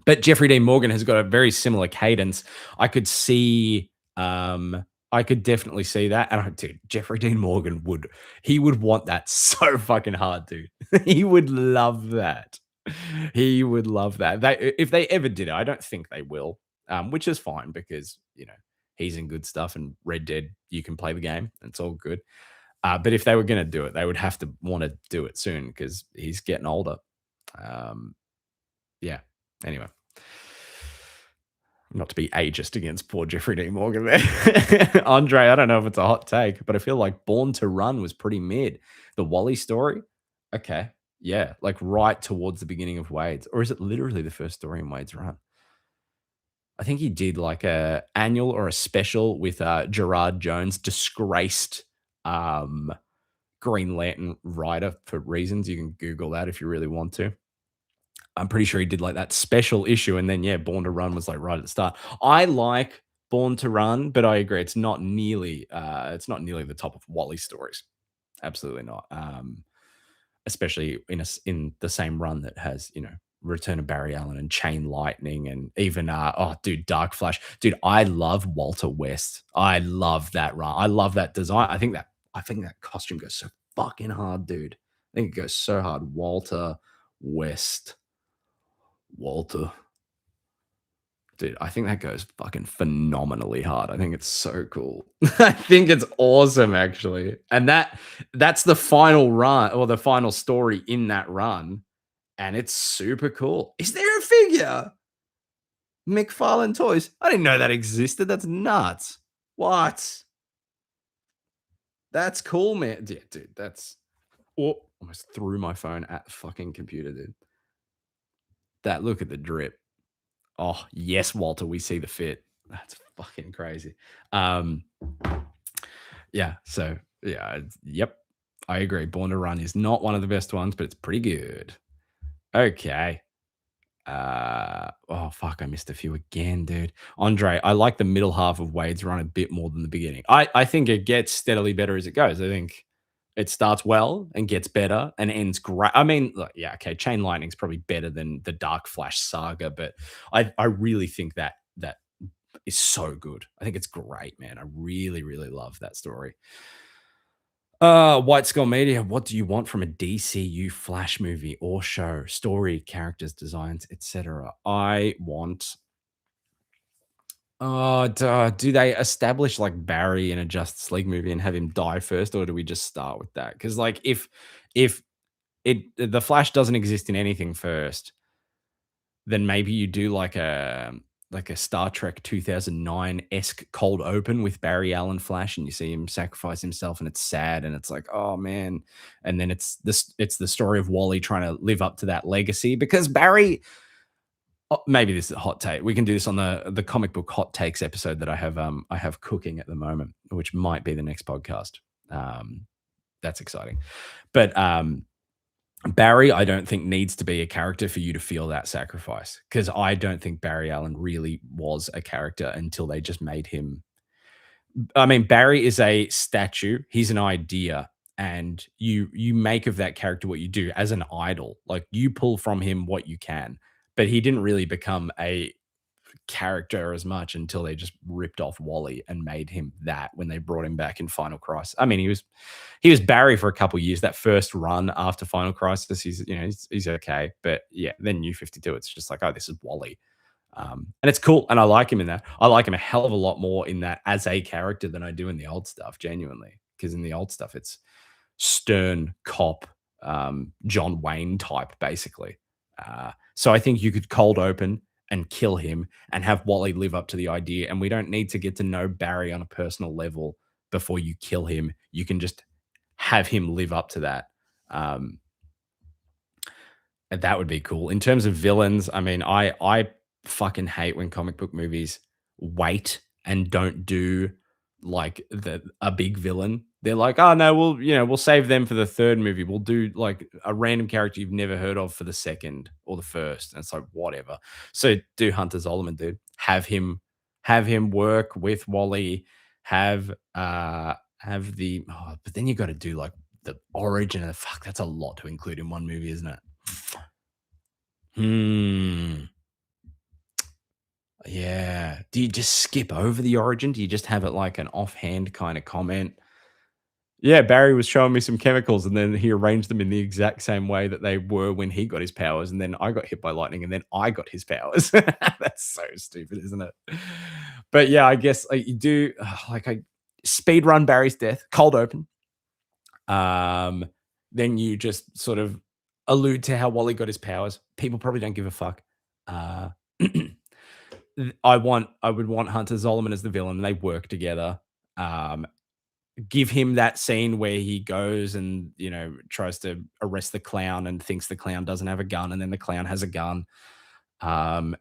But Jeffrey Dean Morgan has got a very similar cadence. I could see, I could definitely see that. And dude, Jeffrey Dean Morgan he would want that so fucking hard, dude. He would love that. He would love that. If they ever did it, I don't think they will, which is fine because, he's in good stuff and Red Dead, you can play the game. It's all good. But if they were going to do it, they would have to want to do it soon because he's getting older. Yeah. Anyway, not to be ageist against poor Jeffrey Dean Morgan there. Andre, I don't know if it's a hot take, but I feel like Born to Run was pretty mid. The Wally story, okay, yeah, like right towards the beginning of Wade's, or is it literally the first story in Wade's run? I think he did like a annual or a special with Gerard Jones, disgraced Green Lantern writer for reasons. You can Google that if you really want to. I'm pretty sure he did like that special issue, and then yeah, Born to Run was like right at the start. I like Born to Run, but I agree it's not nearly the top of Wally stories. Absolutely not. Especially in the same run that has Return of Barry Allen and Chain Lightning and even dude, Dark Flash. Dude, I love Walter West. I love that run. I love that design. I think that costume goes so fucking hard, dude. I think it goes so hard. Walter West. Walter. Dude, I think that goes fucking phenomenally hard. I think it's so cool. I think it's awesome, actually. And that's the final run or the final story in that run. And it's super cool. Is there a figure? McFarlane Toys. I didn't know that existed. That's nuts. What? That's cool, man. Yeah, dude, that's almost threw my phone at the fucking computer, dude. Look at the drip. Oh, yes, Walter, we see the fit. That's fucking crazy. Yeah, so yeah, yep. I agree. Born to Run is not one of the best ones, but it's pretty good. Okay. Oh fuck, I missed a few again, dude. Andre, I like the middle half of Wade's run a bit more than the beginning. I think it gets steadily better as it goes. I think it starts well and gets better and ends great. I mean, look, yeah, okay, Chain Lightning's probably better than the Dark Flash saga, but I really think that is so good. I think it's great, man. I really, really love that story. White Skull Media, what do you want from a DCU Flash movie or show? Story, characters, designs, etc. I want. Do they establish like Barry in a Justice League movie and have him die first, or do we just start with that? Because like if the Flash doesn't exist in anything first, then maybe you do like a Star Trek 2009-esque cold open with Barry Allen Flash, and you see him sacrifice himself, and it's sad, and it's like, oh man. And then it's the story of Wally trying to live up to that legacy because Barry. Oh, maybe this is a hot take. We can do this on the comic book hot takes episode that I have cooking at the moment, which might be the next podcast. Um, that's exciting. But Barry, I don't think needs to be a character for you to feel that sacrifice because I don't think Barry Allen really was a character until they just made him. I mean, Barry is a statue. He's an idea, and you make of that character what you do as an idol. Like you pull from him what you can, but he didn't really become a character as much until they just ripped off Wally and made him that when they brought him back in Final Crisis. I mean, he was Barry for a couple of years. That first run after Final Crisis, he's okay, but yeah, then New 52, it's just like, oh, this is Wally. And it's cool, and I like him in that. I like him a hell of a lot more in that as a character than I do in the old stuff, genuinely. Because in the old stuff, it's stern cop, John Wayne type, basically. So I think you could cold open and kill him and have Wally live up to the idea. And we don't need to get to know Barry on a personal level before you kill him. You can just have him live up to that. Um, and that would be cool. In terms of villains, I mean, I fucking hate when comic book movies wait and don't do like a big villain. They're like, oh no, we'll save them for the third movie. We'll do like a random character you've never heard of for the second or the first. And it's like whatever. So do Hunter Zolomon, dude. Have him work with Wally. Have the but then you got to do like the origin of the fuck. That's a lot to include in one movie, isn't it? Hmm. Yeah. Do you just skip over the origin? Do you just have it like an offhand kind of comment? Yeah, Barry was showing me some chemicals and then he arranged them in the exact same way that they were when he got his powers. And then I got hit by lightning and then I got his powers. That's so stupid, isn't it? But yeah, I guess like you do like I speed run Barry's death, cold open. Um, then you just sort of allude to how Wally got his powers. People probably don't give a fuck. Uh, I would want Hunter Zolomon as the villain. They work together. Um, Give him that scene where he goes and tries to arrest the clown and thinks the clown doesn't have a gun, and then the clown has a gun. And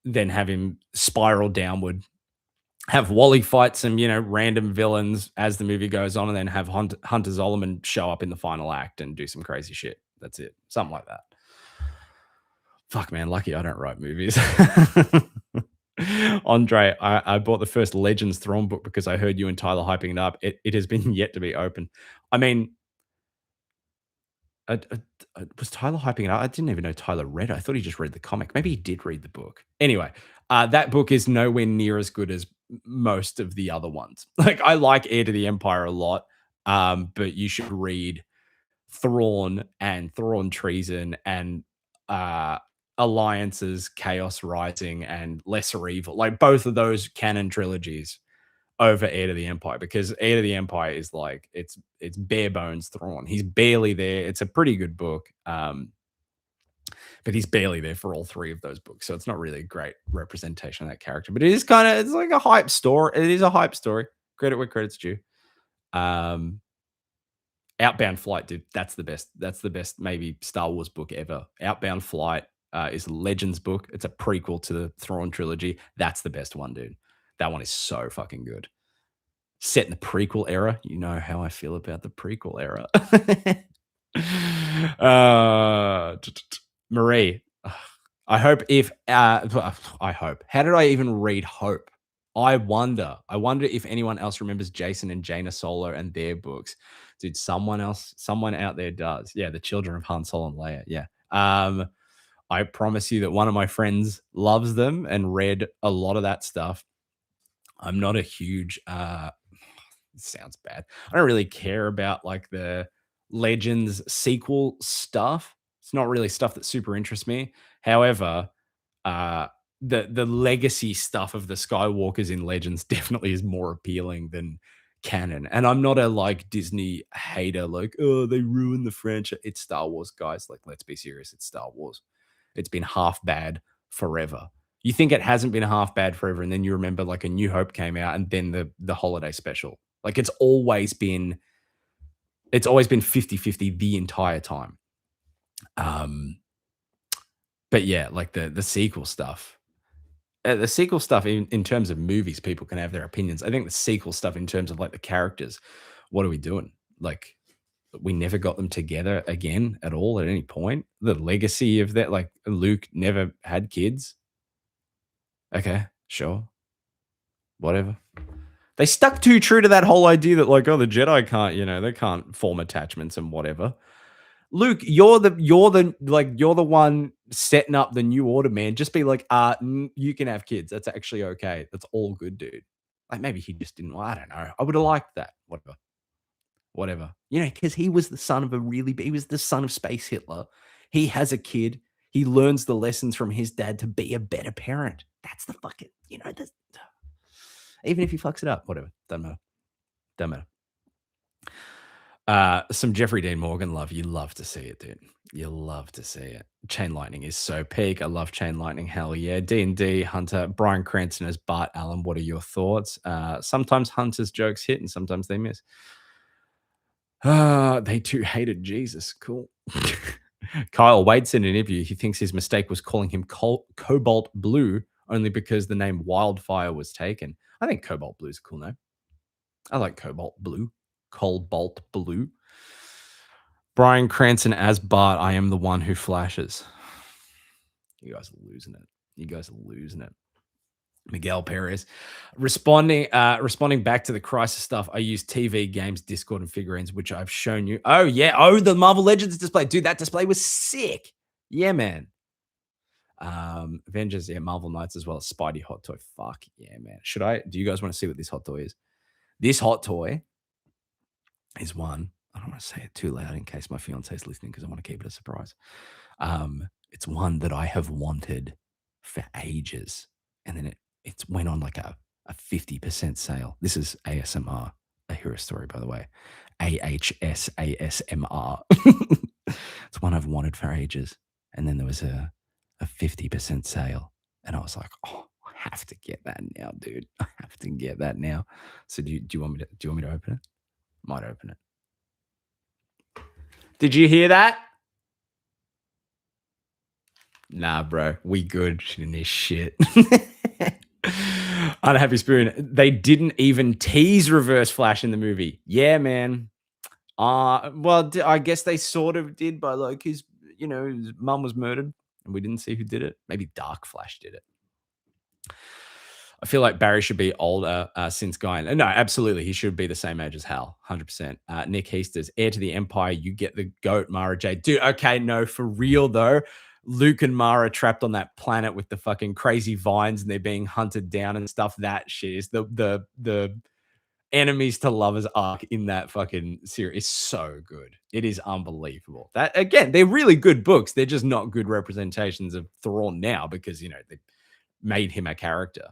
then have him spiral downward. Have Wally fight some random villains as the movie goes on, and then have Hunter Zolomon show up in the final act and do some crazy shit. That's it, something like that. Fuck, man, lucky I don't write movies. Andre, I bought the first Legends Thrawn book because I heard you and Tyler hyping it up. It has been yet to be open. I mean, was Tyler hyping it up? I didn't even know Tyler read it. I thought he just read the comic. Maybe he did read the book. Anyway, that book is nowhere near as good as most of the other ones. Like, I like Heir to the Empire a lot, but you should read Thrawn and Thrawn Treason and Alliances, Chaos Rising, and Lesser Evil. Like both of those canon trilogies over Heir to the Empire, because Heir to the Empire is like it's bare bones Thrawn. He's barely there. It's a pretty good book. But he's barely there for all three of those books. So it's not really a great representation of that character. But it is it's like a hype story. It is a hype story. Credit where credit's due. Outbound Flight, dude. That's the best. That's the best maybe Star Wars book ever. Outbound Flight is a Legends book. It's a prequel to the Thrawn trilogy. That's the best one, dude. That one is so fucking good. Set in the prequel era. You know how I feel about the prequel era. Marie. I hope if I hope. How did I even read hope? I wonder. I wonder if anyone else remembers Jason and Jaina Solo and their books. Dude, someone out there does. Yeah, the children of Han Solo and Leia. Yeah. I promise you that one of my friends loves them and read a lot of that stuff. I'm not a huge it sounds bad. I don't really care about like the Legends sequel stuff. It's not really stuff that super interests me. However, uh the legacy stuff of the Skywalkers in Legends definitely is more appealing than canon. And I'm not a like Disney hater, like, oh, they ruined the franchise. It's Star Wars, guys. Like, let's be serious. It's Star Wars. It's been half bad forever. You think it hasn't been half bad forever, and then you remember like a New Hope came out and then the holiday special. Like it's always been 50-50 the entire time. Um, but yeah, like the sequel stuff. The sequel stuff in terms of movies, people can have their opinions. I think the sequel stuff in terms of like the characters, what are we doing? Like we never got them together again at all at any point. The legacy of that, like Luke never had kids. Okay, sure, whatever. They stuck too true to that whole idea that like, oh, the Jedi can't, they can't form attachments and whatever. Luke, you're the one setting up the new order, man. Just be like, you can have kids. That's actually okay. That's all good, dude. Like maybe he just didn't. Well, I don't know. I would have liked that. Whatever. Whatever. Because he was the son of he was the son of Space Hitler. He has a kid. He learns the lessons from his dad to be a better parent. That's the fucking, even if he fucks it up, whatever. Doesn't matter. Doesn't matter. Some Jeffrey Dean Morgan love. You love to see it, dude. You love to see it. Chain Lightning is so peak. I love Chain Lightning. Hell yeah. D&D, Hunter, Bryan Cranston as Bart Allen. What are your thoughts? Sometimes Hunter's jokes hit and sometimes they miss. They too hated Jesus. Cool. Kyle waits in an interview. He thinks his mistake was calling him Cobalt Blue only because the name Wildfire was taken. I think Cobalt Blue is a cool name. I like Cobalt Blue. Cobalt Blue. Bryan Cranston as Bart. I am the one who flashes. You guys are losing it. You guys are losing it. Miguel Perez responding back to the Crisis stuff. I use TV, games, Discord, and figurines, which I've shown you. Oh yeah, the Marvel Legends display, dude. That display was sick. Yeah, man. Avengers, yeah, Marvel Knights as well as Spidey hot toy. Fuck yeah, man. Do you guys want to see what this hot toy is? This hot toy is one. I don't want to say it too loud in case my fiance is listening because I want to keep it a surprise. It's one that I have wanted for ages, and then it went on like a 50% sale. This is ASMR, a hero story, by the way. AHSASMR. It's one I've wanted for ages, and then there was a 50% sale, and I was like, oh, I have to get that now, dude. I have to get that now. So do you want me to open it? Might open it. Did you hear that? Nah, bro. We good in this shit. Unhappy Spoon. They didn't even tease Reverse Flash in the movie. Yeah, man. Well, I guess they sort of did, but like his mum was murdered, and we didn't see who did it. Maybe Dark Flash did it. I feel like Barry should be older since Guy. No, absolutely. He should be the same age as Hal, 100%. Nick Heasters, heir to the Empire, you get the goat, Mara Jade. Dude, okay, no, for real though. Luke and Mara trapped on that planet with the fucking crazy vines and they're being hunted down and stuff. That shit is the enemies to lovers arc in that fucking series is so good. It is unbelievable. That again, they're really good books. They're just not good representations of Thrawn now because they made him a character.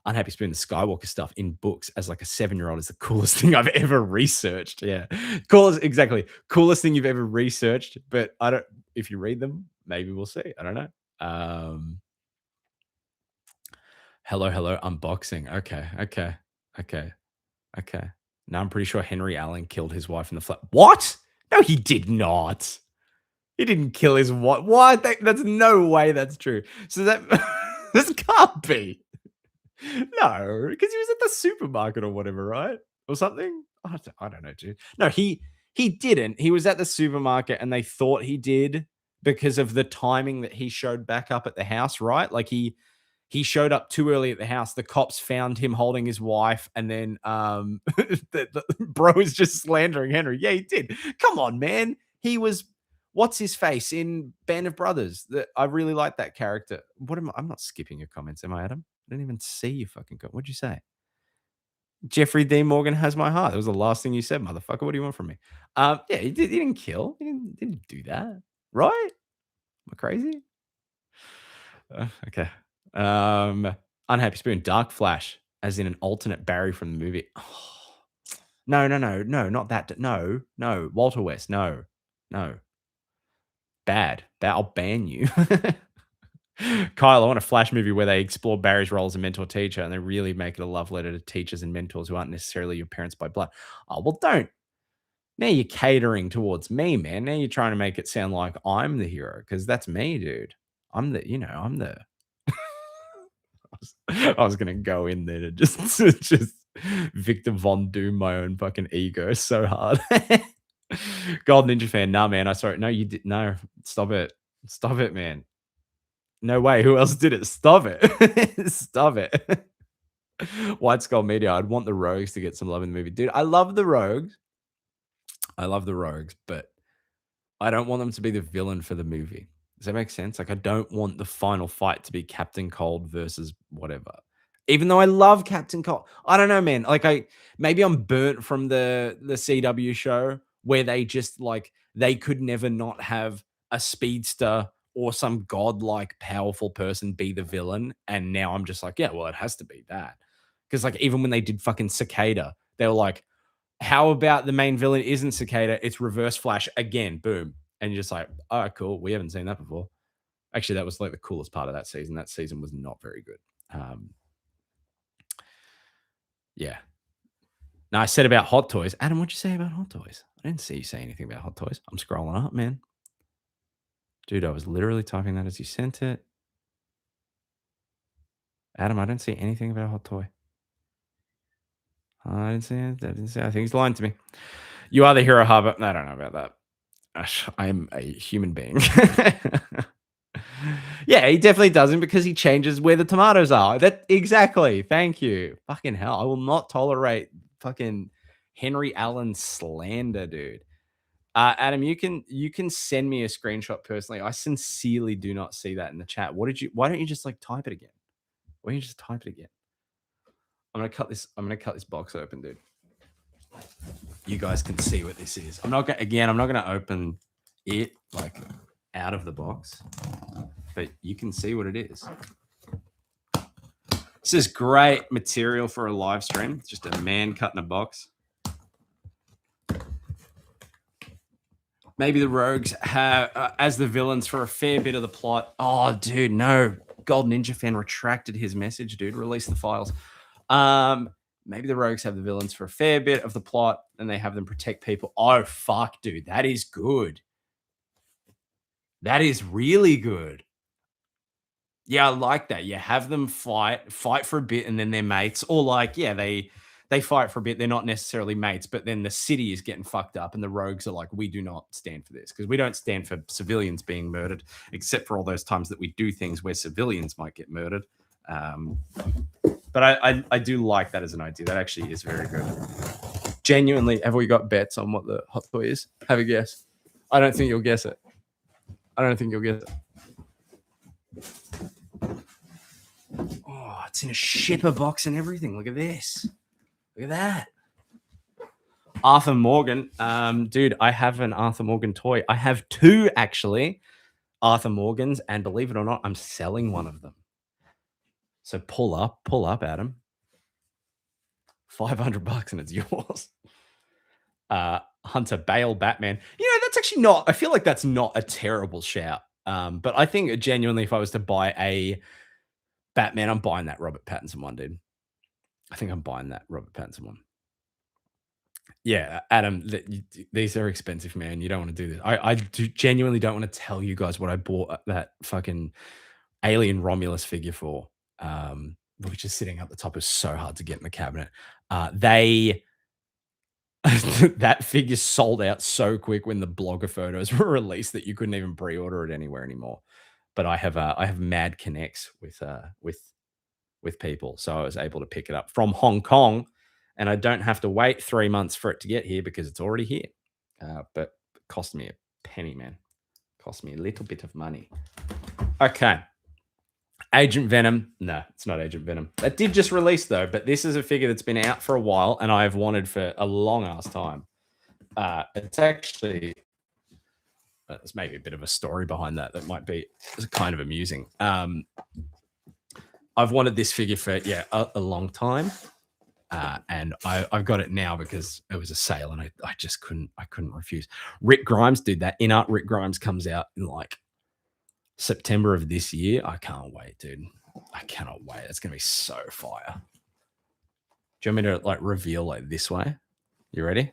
Unhappy Spoon, the Skywalker stuff in books as like a 7-year-old is the coolest thing I've ever researched. Yeah. Coolest thing you've ever researched. But if you read them, maybe we'll see. I don't know. Hello, unboxing. Okay. Now I'm pretty sure Henry Allen killed his wife in the flat. What? No, he did not. He didn't kill his wife. What? That's no way that's true. So that this can't be. No, because he was at the supermarket or whatever, right? Or something? I don't know, dude. No, he didn't. He was at the supermarket and they thought he did, because of the timing that he showed back up at the house, right? Like he showed up too early at the house. The cops found him holding his wife, and then the bro is just slandering Henry. Yeah, he did. Come on, man. He was what's his face in Band of Brothers. I really like that character. What am I? I'm not skipping your comments, am I, Adam? I didn't even see you fucking comment. What'd you say? Jeffrey Dean Morgan has my heart. That was the last thing you said, motherfucker. What do you want from me? Yeah, he didn't kill. He didn't do that, right? Am I crazy? Okay. Unhappy Spoon, Dark Flash, as in an alternate Barry from the movie. No, no, no, no, not that. No, no, Walter West. No, no, bad. I'll ban you. Kyle, I want a Flash movie where they explore Barry's role as a mentor teacher and they really make it a love letter to teachers and mentors who aren't necessarily your parents by blood. Oh, well, don't. Now you're catering towards me, man. Now you're trying to make it sound like I'm the hero because that's me, dude. I'm the I was gonna go in there to just just Victor Von Doom my own fucking ego so hard. Gold Ninja fan, nah, man. I saw it. No, you did. No, stop it, man. No way. Who else did it? Stop it, stop it. White Skull Media. I'd want the Rogues to get some love in the movie, dude. I love the Rogues. But I don't want them to be the villain for the movie. Does that make sense? Like, I don't want the final fight to be Captain Cold versus whatever. Even though I love Captain Cold, I don't know, man. Like, maybe I'm burnt from the CW show where they just like they could never not have a speedster or some godlike powerful person be the villain, and now I'm just like, yeah, well, it has to be that because like even when they did fucking Cicada, they were like, how about the main villain isn't Cicada? It's Reverse Flash again. Boom. And you're just like, oh, cool. We haven't seen that before. Actually, that was like the coolest part of that season. That season was not very good. Yeah. Now I said about Hot Toys. Adam, what'd you say about Hot Toys? I didn't see you say anything about Hot Toys. I'm scrolling up, man. Dude, I was literally typing that as you sent it. Adam, I didn't see anything about Hot Toy. I didn't see it. I think he's lying to me. You are the hero, Harbor. I don't know about that. I'm a human being. Yeah, he definitely doesn't because he changes where the tomatoes are. That exactly. Thank you. Fucking hell. I will not tolerate fucking Henry Allen slander, dude. Adam, you can send me a screenshot personally. I sincerely do not see that in the chat. Why don't you just like type it again? Why don't you just type it again? I'm gonna cut this box open, dude. You guys can see what this is. I'm not gonna open it like out of the box, but you can see what it is. This is great material for a live stream. It's just a man cutting a box. Maybe the Rogues have as the villains for a fair bit of the plot. Oh, dude, no. Gold Ninja fan retracted his message, dude. Release the files. Maybe the Rogues have the villains for a fair bit of the plot and they have them protect people. Oh, fuck, dude. That is good. That is really good. Yeah, I like that. You have them fight for a bit and then they're mates. Or like, yeah, they fight for a bit. They're not necessarily mates, but then the city is getting fucked up and the Rogues are like, we do not stand for this because we don't stand for civilians being murdered, except for all those times that we do things where civilians might get murdered. But I do like that as an idea. That actually is very good. Genuinely, have we got bets on what the Hot Toy is? Have a guess. I don't think you'll guess it. Oh, it's in a shipper box and everything. Look at this. Look at that. Arthur Morgan. Dude, I have an Arthur Morgan toy. I have two, actually, Arthur Morgans, and believe it or not, I'm selling one of them. So pull up, Adam. $500 and it's yours. Hunter Bale Batman. You know, that's actually not, I feel like that's not a terrible shout. But I think genuinely, if I was to buy a Batman, I'm buying that Robert Pattinson one, dude. I think I'm buying that Robert Pattinson one. Yeah, Adam, these are expensive, man. You don't want to do this. I genuinely don't want to tell you guys what I bought that fucking Alien Romulus figure for, which is sitting up the top. Is so hard to get in the cabinet. They That figure sold out so quick when the blogger photos were released that you couldn't even pre-order it anywhere anymore. But I have mad connects with people, so I was able to pick it up from Hong Kong, and I don't have to wait 3 months for it to get here because it's already here. But it cost me a penny, man. Cost me a little bit of money. Okay. Agent Venom. No, it's not Agent Venom. That did just release though, but this is a figure that's been out for a while and I've wanted for a long ass time. It's actually there's maybe a bit of a story behind that that might be kind of amusing. I've wanted this figure for a long time, and I've got it now because it was a sale and I just couldn't refuse. Rick Grimes did that. In Art Rick Grimes comes out in like September of this year. I can't wait, dude. I cannot wait. It's gonna be so fire. Do you want me to like reveal like this way? You ready?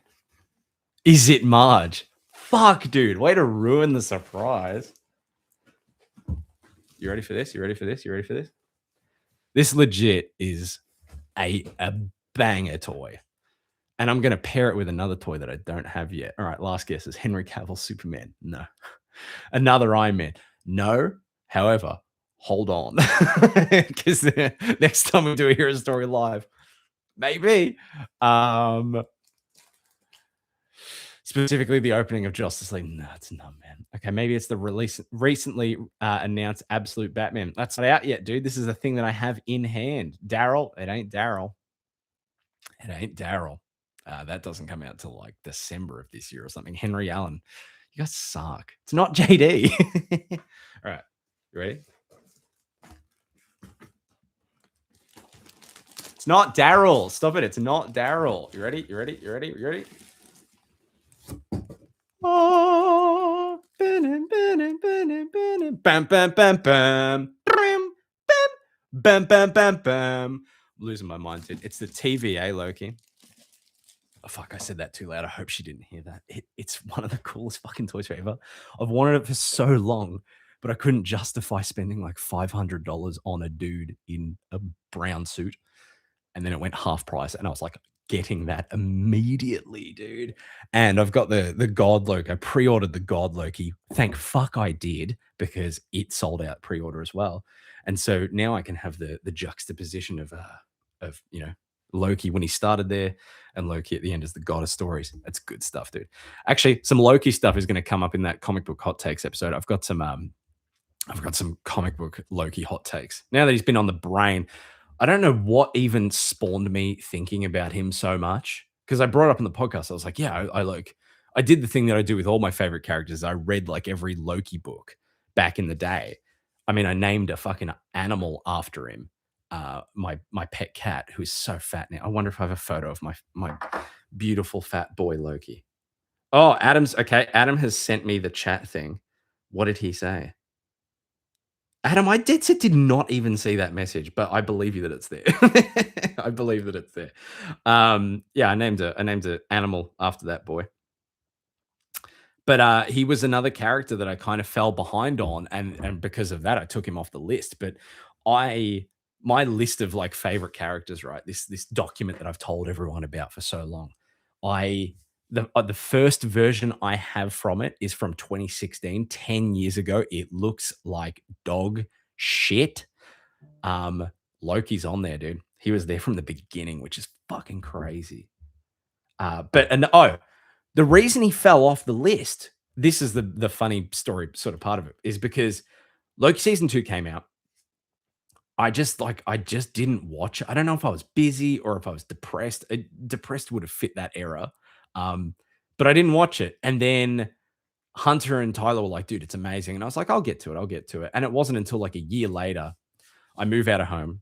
Is it Marge? Fuck, dude. Way to ruin the surprise. You ready for this? You ready for this? You ready for this? This legit is a banger toy. And I'm going to pair it with another toy that I don't have yet. All right, last guess is Henry Cavill Superman. No. Another Iron Man. No. However, hold on. Because next time we do a Hero Story Live, maybe. Specifically the opening of Justice League. No, it's not, man. Okay, maybe it's the recently announced Absolute Batman. That's not out yet, dude. This is a thing that I have in hand. Daryl. It ain't Daryl. It ain't Daryl. That doesn't come out till like December of this year or something. Henry Allen. You guys suck. It's not JD. All right. You ready? It's not Daryl. Stop it. It's not Daryl. You ready? You ready? You ready? You ready? Oh, bam, bam, bam, bam, bam, bam, bam, bam. I'm losing my mind, dude. It's the TVA Loki. Oh, fuck, I said that too loud. I hope she didn't hear that. It's one of the coolest fucking toys ever. I've wanted it for so long, but I couldn't justify spending like $500 on a dude in a brown suit. And then it went half price, and I was like, getting that immediately, dude. And I've got the God Loki. I pre-ordered the God Loki. Thank fuck I did, because it sold out pre-order as well. And so now I can have the juxtaposition of Loki when he started there and Loki at the end as the god of stories. That's good stuff, dude. Actually, some Loki stuff is going to come up in that comic book hot takes episode. I've got some comic book Loki hot takes. Now that he's been on the brain, I don't know what even spawned me thinking about him so much, because I brought it up in the podcast. I was like, yeah, I did the thing that I do with all my favorite characters. I read like every Loki book back in the day. I mean, I named a fucking animal after him. My pet cat, who is so fat now. I wonder if I have a photo of my beautiful fat boy Loki. Oh, Adam's okay. Adam has sent me the chat thing. What did he say? Adam, I did not even see that message, but I believe you that it's there. I believe that it's there. Yeah, I named a animal after that boy. But he was another character that I kind of fell behind on, and because of that, I took him off the list. But my list of like favorite characters, right? This document that I've told everyone about for so long. The first version I have from it is from 2016, 10 years ago. It looks like dog shit. Loki's on there, dude. He was there from the beginning, which is fucking crazy. The reason he fell off the list, this is the funny story sort of part of it, is because Loki season 2 came out. I just didn't watch it. I don't know if I was busy or if I was depressed. Depressed would have fit that era. But I didn't watch it. And then Hunter and Tyler were like, dude, it's amazing. And I was like, I'll get to it. And it wasn't until like a year later, I move out of home.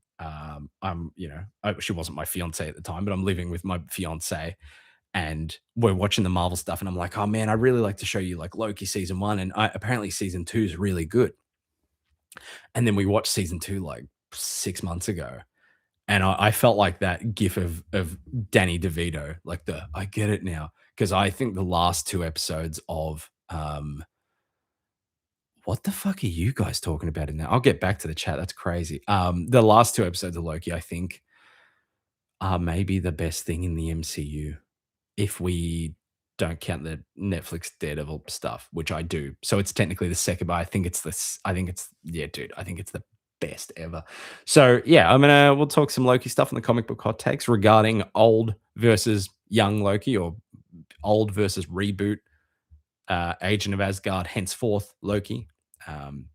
She wasn't my fiance at the time, but I'm living with my fiance and we're watching the Marvel stuff. And I'm like, oh man, I really like to show you like Loki season 1. And apparently season 2 is really good. And then we watched season 2 like 6 months ago. And I felt like that gif of Danny DeVito, like I get it now. Because I think the last 2 episodes of what the fuck are you guys talking about in there? I'll get back to the chat. That's crazy. The last 2 episodes of Loki, I think, are maybe the best thing in the MCU. if we don't count the Netflix Daredevil stuff, which I do. So it's technically the second, but I think it's this. I think it's yeah, dude. I think it's the best ever. So yeah, we'll talk some Loki stuff in the comic book hot takes regarding old versus young Loki or old versus reboot Agent of Asgard, henceforth Loki. Um,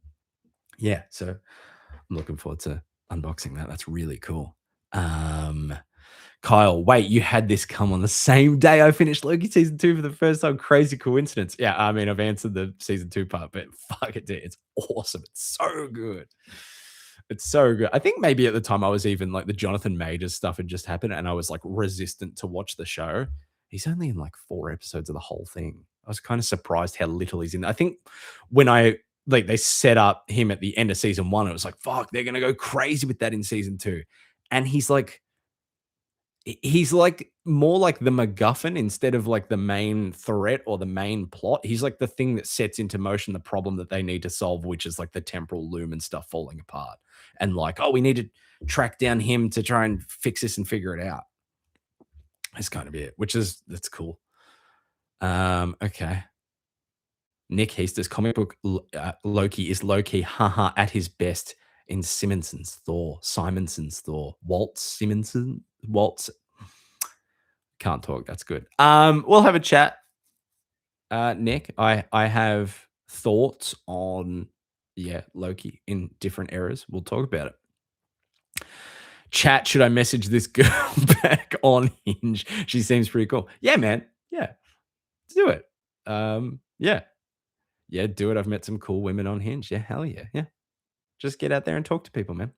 yeah, so I'm looking forward to unboxing that. That's really cool. Kyle, wait, you had this come on the same day I finished Loki season 2 for the first time. Crazy coincidence. Yeah, I mean, I've answered the season 2 part, but fuck it, dude. It's awesome. It's so good. It's so good. I think maybe at the time I was even like the Jonathan Majors stuff had just happened and I was like resistant to watch the show. He's only in like 4 episodes of the whole thing. I was kind of surprised how little he's in. I think when I like they set up him at the end of season 1, it was like, fuck, they're gonna go crazy with that in season 2. And he's like more like the MacGuffin instead of like the main threat or the main plot. He's like the thing that sets into motion the problem that they need to solve, which is like the temporal loom and stuff falling apart. And like, oh, we need to track down him to try and fix this and figure it out. That's kind of it, that's cool. Okay. Nick Heaster's comic book Loki is Loki, haha, at his best in Simonson's Thor. Waltz can't talk. That's good. We'll have a chat, Nick. I have thoughts on Loki in different eras. We'll talk about it. Chat, should I message this girl back on Hinge? She seems pretty cool. Yeah, man. Yeah, do it. Yeah, do it. I've met some cool women on Hinge. Yeah, hell yeah. Yeah. Just get out there and talk to people, man.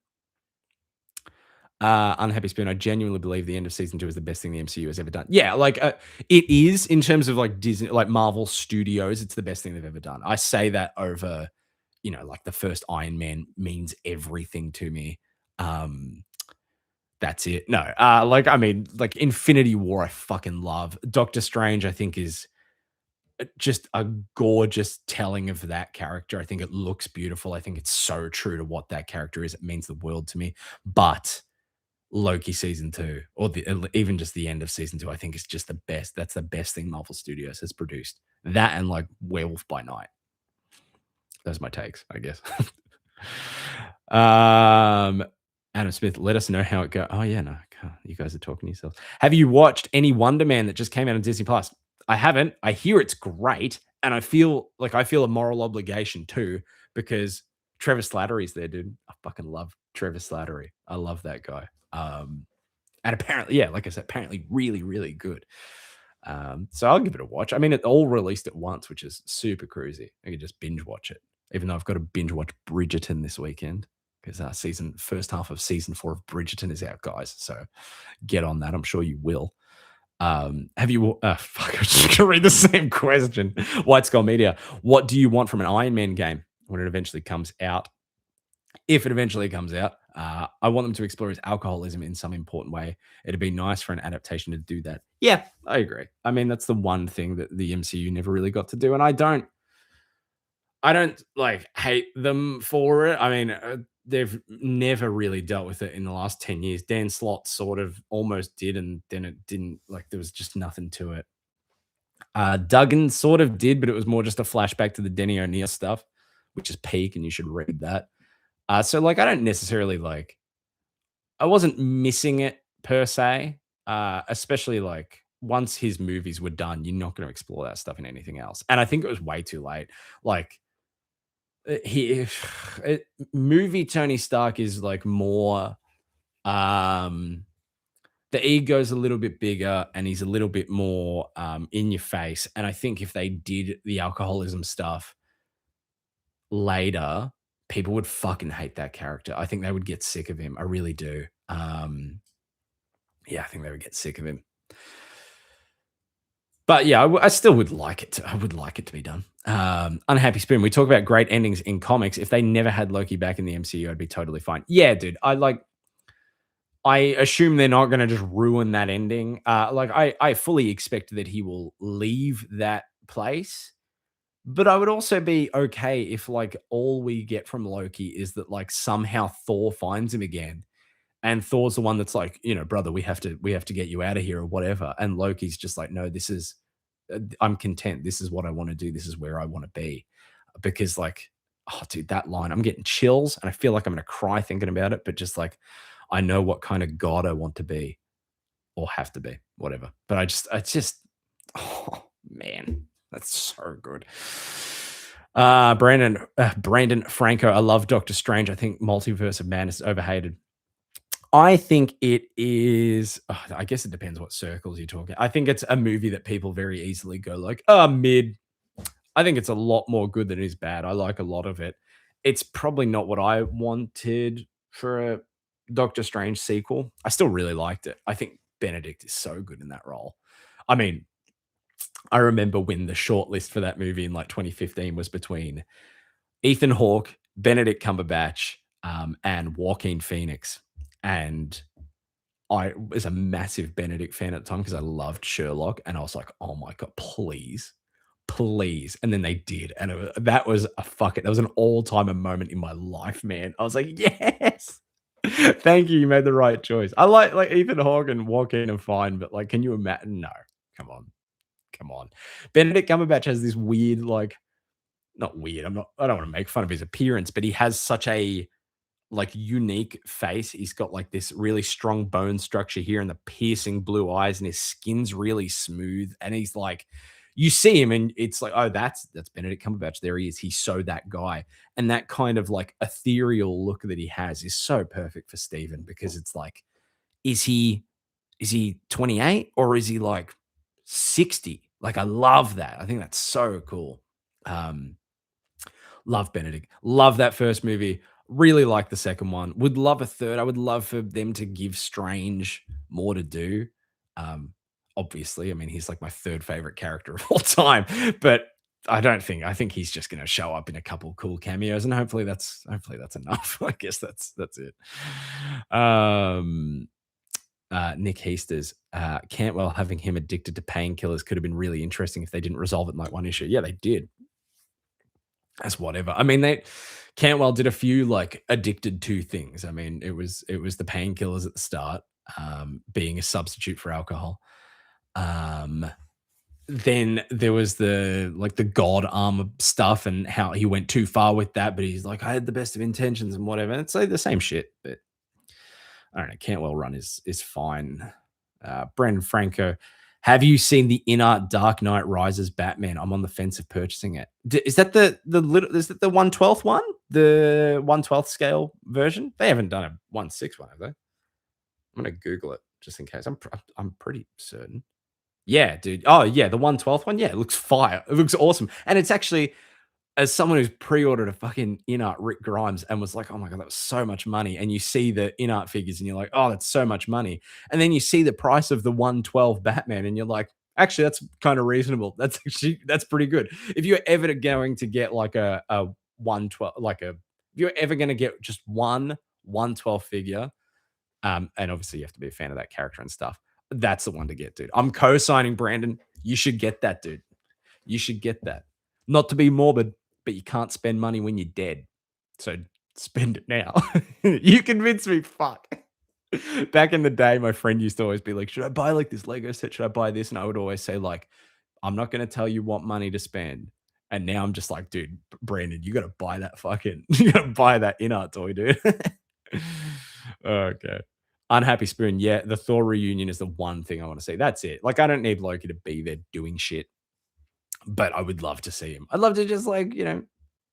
Unhappy Spoon, I genuinely believe the end of season 2 is the best thing the MCU has ever done. Yeah, like it is in terms of like Disney, like Marvel Studios, it's the best thing they've ever done. I say that over, like the first Iron Man means everything to me. That's it. No, like Infinity War, I fucking love. Doctor Strange, I think is just a gorgeous telling of that character. I think it looks beautiful. I think it's so true to what that character is. It means the world to me. But Loki season 2 or even just the end of season 2, I think is just the best. That's the best thing Marvel Studios has produced. That and like Werewolf by Night. Those are my takes, I guess. Adam Smith, let us know how it goes. Oh yeah, no, you guys are talking to yourselves. Have you watched any Wonder Man that just came out on Disney Plus? I haven't. I hear it's great, and I feel a moral obligation too because Trevor Slattery's there, dude. I fucking love Trevor Slattery. I love that guy. And apparently, yeah, like I said, apparently really, really good. So I'll give it a watch. I mean, it all released at once, which is super cruisy. I could just binge watch it, even though I've got to binge watch Bridgerton this weekend because first half of season 4 of Bridgerton is out, guys. So get on that. I'm sure you will. Have you? Fuck! I'm just gonna read the same question. White Skull Media. What do you want from an Iron Man game when it eventually comes out? If it eventually comes out, I want them to explore his alcoholism in some important way. It'd be nice for an adaptation to do that. Yeah, I agree. I mean, that's the one thing that the MCU never really got to do, and I don't like hate them for it. I mean, they've never really dealt with it in the last 10 years. Dan Slott sort of almost did, and then it didn't. Like there was just nothing to it. Duggan sort of did, but it was more just a flashback to the Denny O'Neil stuff, which is peak, and you should read that. So like I don't necessarily like I wasn't missing it per se. Especially like once his movies were done, you're not going to explore that stuff in anything else. And I think it was way too late. Like he movie Tony Stark is like more the ego's a little bit bigger and he's a little bit more in your face. And I think if they did the alcoholism stuff later, people would fucking hate that character. I think they would get sick of him. I really do. Yeah, I think they would get sick of him. But yeah, I still would like it. I would like it to be done. Unhappy Spoon. We talk about great endings in comics. If they never had Loki back in the MCU, I'd be totally fine. Yeah, dude. I assume they're not going to just ruin that ending. I fully expect that he will leave that place. But I would also be okay if like all we get from Loki is that like somehow Thor finds him again And Thor's the one that's like, brother, we have to get you out of here or whatever. And Loki's just like, no, this is I'm content. This is what I want to do. This is where I want to be. Because like, oh dude, that line, I'm getting chills and I feel like I'm gonna cry thinking about it, but just like I know what kind of God I want to be or have to be, whatever. But I just oh man, that's so good. Brandon Franco, I love Doctor Strange. I think Multiverse of Madness is overhated. I think it is. I guess it depends what circles you're talking. I think it's a movie that people very easily go like, "Oh, mid." I think it's a lot more good than it is bad. I like a lot of it. It's probably not what I wanted for a Doctor Strange sequel. I still really liked it. I think Benedict is so good in that role. I mean, I remember when the shortlist for that movie in like 2015 was between Ethan Hawke, Benedict Cumberbatch, and Joaquin Phoenix. And I was a massive Benedict fan at the time because I loved Sherlock, and I was like, "Oh my god, please, please!" And then they did, and that was that was an all timer moment in my life, man. I was like, "Yes, thank you, you made the right choice." I like Ethan Hawke and Joaquin are fine, but like, can you imagine? No, come on, come on. Benedict Cumberbatch has this weird, like, not weird. I don't want to make fun of his appearance, but he has such a like unique face. He's got like this really strong bone structure here and the piercing blue eyes, and his skin's really smooth. And he's like, you see him, and it's like, oh, that's Benedict Cumberbatch. There he is. He's so that guy. And that kind of like ethereal look that he has is so perfect for Steven because it's like, is he 28 or is he like 60? Like, I love that. I think that's so cool. Um, Love Benedict. Love that first movie. Really like the second one. Would love a third. I would love for them to give Strange more to do. Um, Obviously, I mean, he's like my third favorite character of all time, but I think he's just going to show up in a couple cool cameos, and hopefully that's enough. I guess that's it. Um, Nick Heasters, Cantwell having him addicted to painkillers could have been really interesting if they didn't resolve it in like one issue. Yeah, they did. That's whatever. I mean, they Cantwell did a few like addicted to things. I mean, it was the painkillers at the start, being a substitute for alcohol. Um, then there was the like the god armor stuff and how he went too far with that, but he's like, I had the best of intentions and whatever. It's like the same shit, but I don't know. Cantwell run is fine. Brendan Franco, have you seen the In-Art Dark Knight Rises Batman? I'm on the fence of purchasing it. Is that the little? Is that the 1/12 one? The 1/12 scale version? They haven't done a 1/6 one, have they? I'm gonna Google it just in case. I'm pretty certain. Yeah, dude. Oh yeah, the 1/12 one. Yeah, it looks fire. It looks awesome, and it's actually as someone who's pre-ordered a fucking in-art Rick Grimes and was like, "Oh my god, that was so much money," and you see the in-art figures and you're like, "Oh, that's so much money," and then you see the price of the 1/12 Batman and you're like, "Actually, that's kind of reasonable. That's pretty good." If you're ever going to get like a 1/12, like a if you're ever going to get just one 1/12 figure, and obviously you have to be a fan of that character and stuff, that's the one to get, dude. I'm co-signing Brandon. You should get that, dude. You should get that. Not to be morbid, but you can't spend money when you're dead. So spend it now. You convinced me. Fuck. Back in the day, my friend used to always be like, "Should I buy like this Lego set? Should I buy this?" And I would always say, like, "I'm not going to tell you what money to spend." And now I'm just like, dude, Brandon, you got to buy that fucking, you got to buy that in-art toy, dude. Okay. Unhappy Spoon. Yeah, the Thor reunion is the one thing I want to see. That's it. Like, I don't need Loki to be there doing shit, but I would love to see him. I'd love to just like,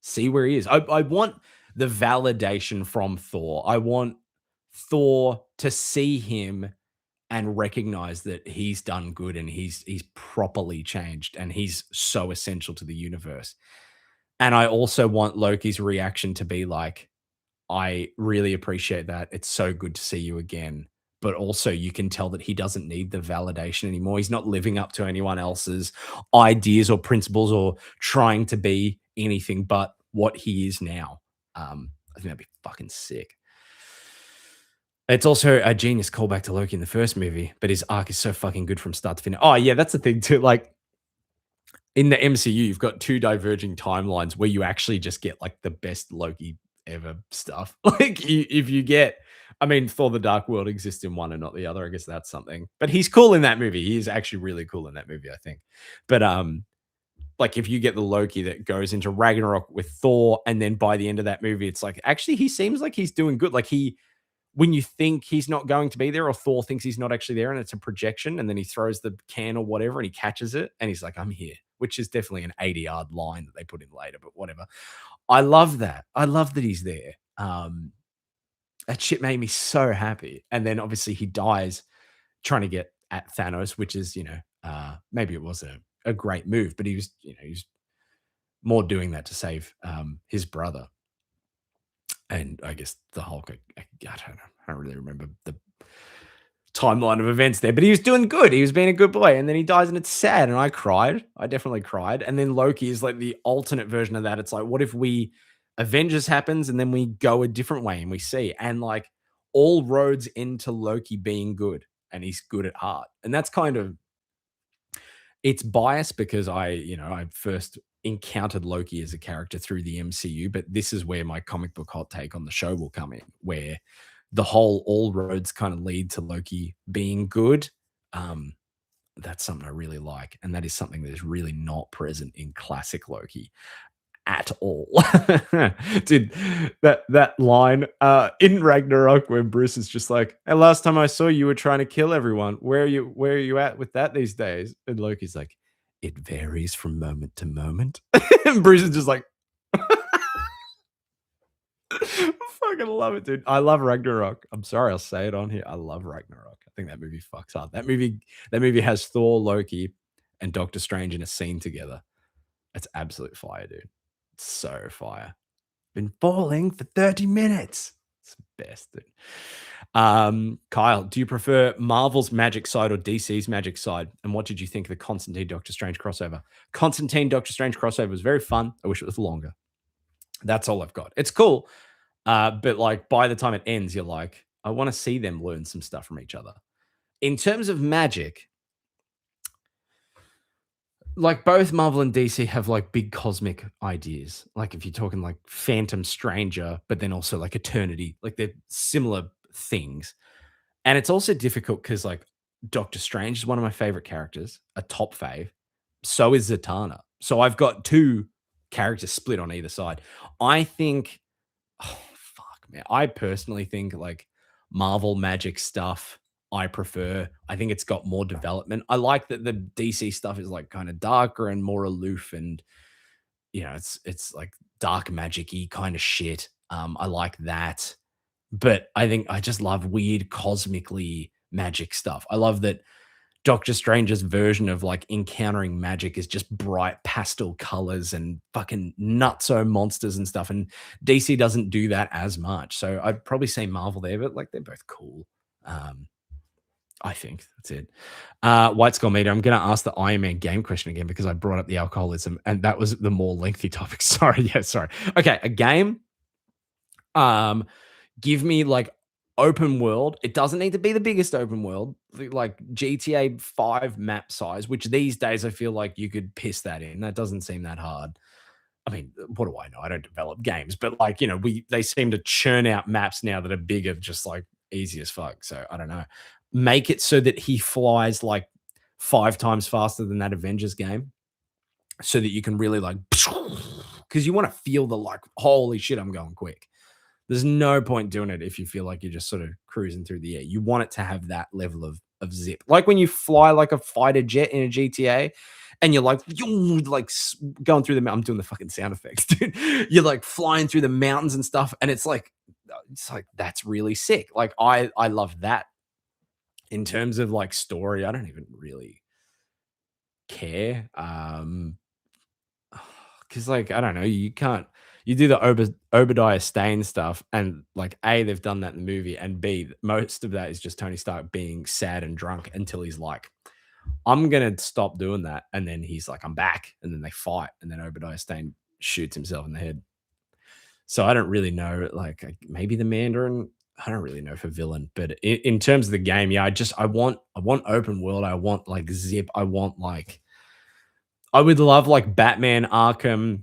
see where he is. I want the validation from Thor. I want Thor to see him and recognize that he's done good and he's properly changed and he's so essential to the universe. And I also want Loki's reaction to be like, I really appreciate that. It's so good to see you again. But also, you can tell that he doesn't need the validation anymore. He's not living up to anyone else's ideas or principles or trying to be anything but what he is now. I think that'd be fucking sick. It's also a genius callback to Loki in the first movie, but his arc is so fucking good from start to finish. Oh, yeah, that's the thing too. Like, in the MCU, you've got two diverging timelines where you actually just get like the best Loki ever stuff. Like if you get I mean, Thor: The Dark World exists in one and not the other. I guess that's something. But he's cool in that movie. He is actually really cool in that movie, I think. But like if you get the Loki that goes into Ragnarok with Thor, and then by the end of that movie, it's like actually he seems like he's doing good. Like he when you think he's not going to be there, or Thor thinks he's not actually there, and it's a projection, and then he throws the can or whatever, and he catches it, and he's like, "I'm here," which is definitely an 80-yard line that they put in later, but whatever. I love that. I love that he's there. That shit made me so happy. And then obviously he dies trying to get at Thanos, which is, maybe it was a great move, but he was more doing that to save his brother. And I guess the Hulk, I don't know. I don't really remember the timeline of events there, but he was doing good. He was being a good boy. And then he dies and it's sad. And I cried. I definitely cried. And then Loki is like the alternate version of that. It's like, what if Avengers happens and then we go a different way and we see, and like all roads into Loki being good, and he's good at heart. And that's kind of, it's biased because I first encountered Loki as a character through the MCU, but this is where my comic book hot take on the show will come in, where the whole all roads kind of lead to Loki being good. Um, that's something I really like, and that is something that is really not present in classic Loki at all. Dude, that line in Ragnarok where Bruce is just like, "Hey, last time I saw you, you were trying to kill everyone. Where are you at with that these days?" And Loki's like, "It varies from moment to moment." And Bruce is just like, I fucking love it, dude. I love Ragnarok. I'm sorry, I'll say it on here. I love Ragnarok. I think that movie fucks up. That movie has Thor, Loki, and Doctor Strange in a scene together. It's absolute fire, dude. It's so fire. Been falling for 30 minutes. It's the best, dude. Kyle, do you prefer Marvel's magic side or DC's magic side? And what did you think of the Constantine Doctor Strange crossover? Constantine Doctor Strange crossover was very fun. I wish it was longer. That's all I've got. It's cool. But like by the time it ends, you're like, I want to see them learn some stuff from each other. In terms of magic, like both Marvel and DC have like big cosmic ideas. Like if you're talking like Phantom Stranger, but then also like Eternity, like they're similar things. And it's also difficult because like Doctor Strange is one of my favorite characters, a top fave. So is Zatanna. So I've got two characters split on either side. I think, oh fuck man, I personally think like Marvel magic stuff I prefer. I think it's got more development. I like that the DC stuff is like kind of darker and more aloof, and it's like dark magic-y kind of shit. I like that. But I think I just love weird cosmically magic stuff. I love that Doctor Strange's version of like encountering magic is just bright pastel colors and fucking nutso monsters and stuff. And DC doesn't do that as much. So I'd probably say Marvel there, but like they're both cool. Um, I think that's it. White Skull Meter, I'm going to ask the Iron Man game question again because I brought up the alcoholism and that was the more lengthy topic. Sorry. Yeah, sorry. Okay. A game. Um, Give me like open world. It doesn't need to be the biggest open world, like GTA 5 map size, which these days I feel like you could piss that in. That doesn't seem that hard. I mean, what do I know? I don't develop games, but like, they seem to churn out maps now that are bigger, just like easy as fuck. So I don't know. Make it so that he flies like 5 times faster than that Avengers game so that you can really like, because you want to feel the like, holy shit, I'm going quick. There's no point doing it if you feel like you're just sort of cruising through the air. You want it to have that level of zip. Like when you fly like a fighter jet in a GTA and you're like, going through the I'm doing the fucking sound effects, dude. You're like flying through the mountains and stuff. And it's like that's really sick. Like I love that. In terms of like story, I don't even really care. Because like I don't know, you do the Obadiah Stane stuff, and like A, they've done that in the movie, and B, most of that is just Tony Stark being sad and drunk until he's like, I'm gonna stop doing that, and then he's like, I'm back, and then they fight, and then Obadiah Stane shoots himself in the head. So I don't really know, like maybe the Mandarin. I don't really know for villain, but in terms of the game, yeah, I want open world. I want like zip. I would love like Batman Arkham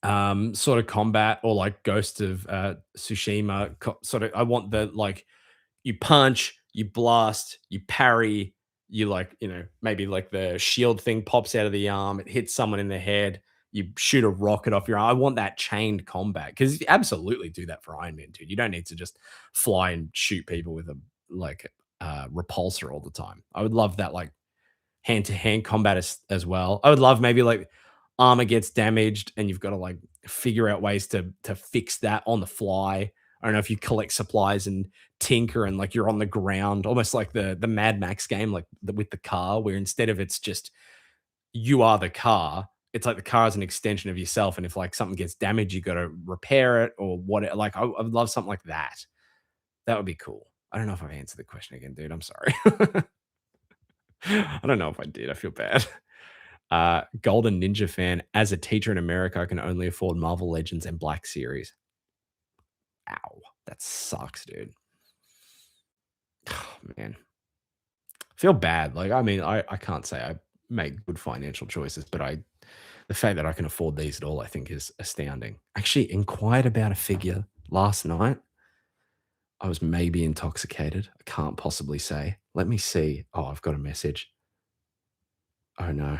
sort of combat, or like Ghost of Tsushima sort of. I want the like you punch, you blast, you parry, you like, maybe like the shield thing pops out of the arm, it hits someone in the head, you shoot a rocket off your arm. I want that chained combat because you absolutely do that for Iron Man, dude. You don't need to just fly and shoot people with a like repulsor all the time. I would love that like hand to hand combat as well. I would love maybe like armor gets damaged and you've got to like figure out ways to fix that on the fly. I don't know if you collect supplies and tinker and like you're on the ground, almost like the Mad Max game, like with the car, where instead of it's just you are the car, it's like the car is an extension of yourself. And if like something gets damaged, you got to repair it or what. Like I would love something like that. That would be cool. I don't know if I've answered the question again, dude. I'm sorry. I don't know if I did. I feel bad. Golden Ninja fan. As a teacher in America, I can only afford Marvel Legends and Black Series. Ow, that sucks, dude. Oh, man, feel bad. Like, I mean, I can't say I make good financial choices, but the fact that I can afford these at all, I think, is astounding. Actually, inquired about a figure last night. I was maybe intoxicated. I can't possibly say. Let me see. Oh, I've got a message. Oh no.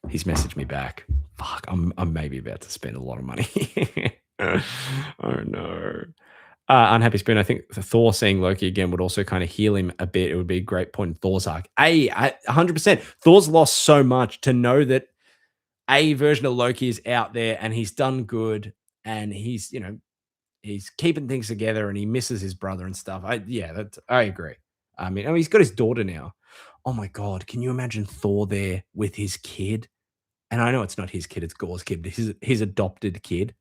He's messaged me back. Fuck, I'm maybe about to spend a lot of money. Oh no. Unhappy Spoon, I think Thor seeing Loki again would also kind of heal him a bit. It would be a great point in Thor's arc. 100%. Thor's lost so much to know that a version of Loki is out there and he's done good and he's keeping things together and he misses his brother and stuff. I agree. I mean, he's got his daughter now. Oh my god, can you imagine Thor there with his kid? And I know it's not his kid, it's Gore's kid, but his adopted kid.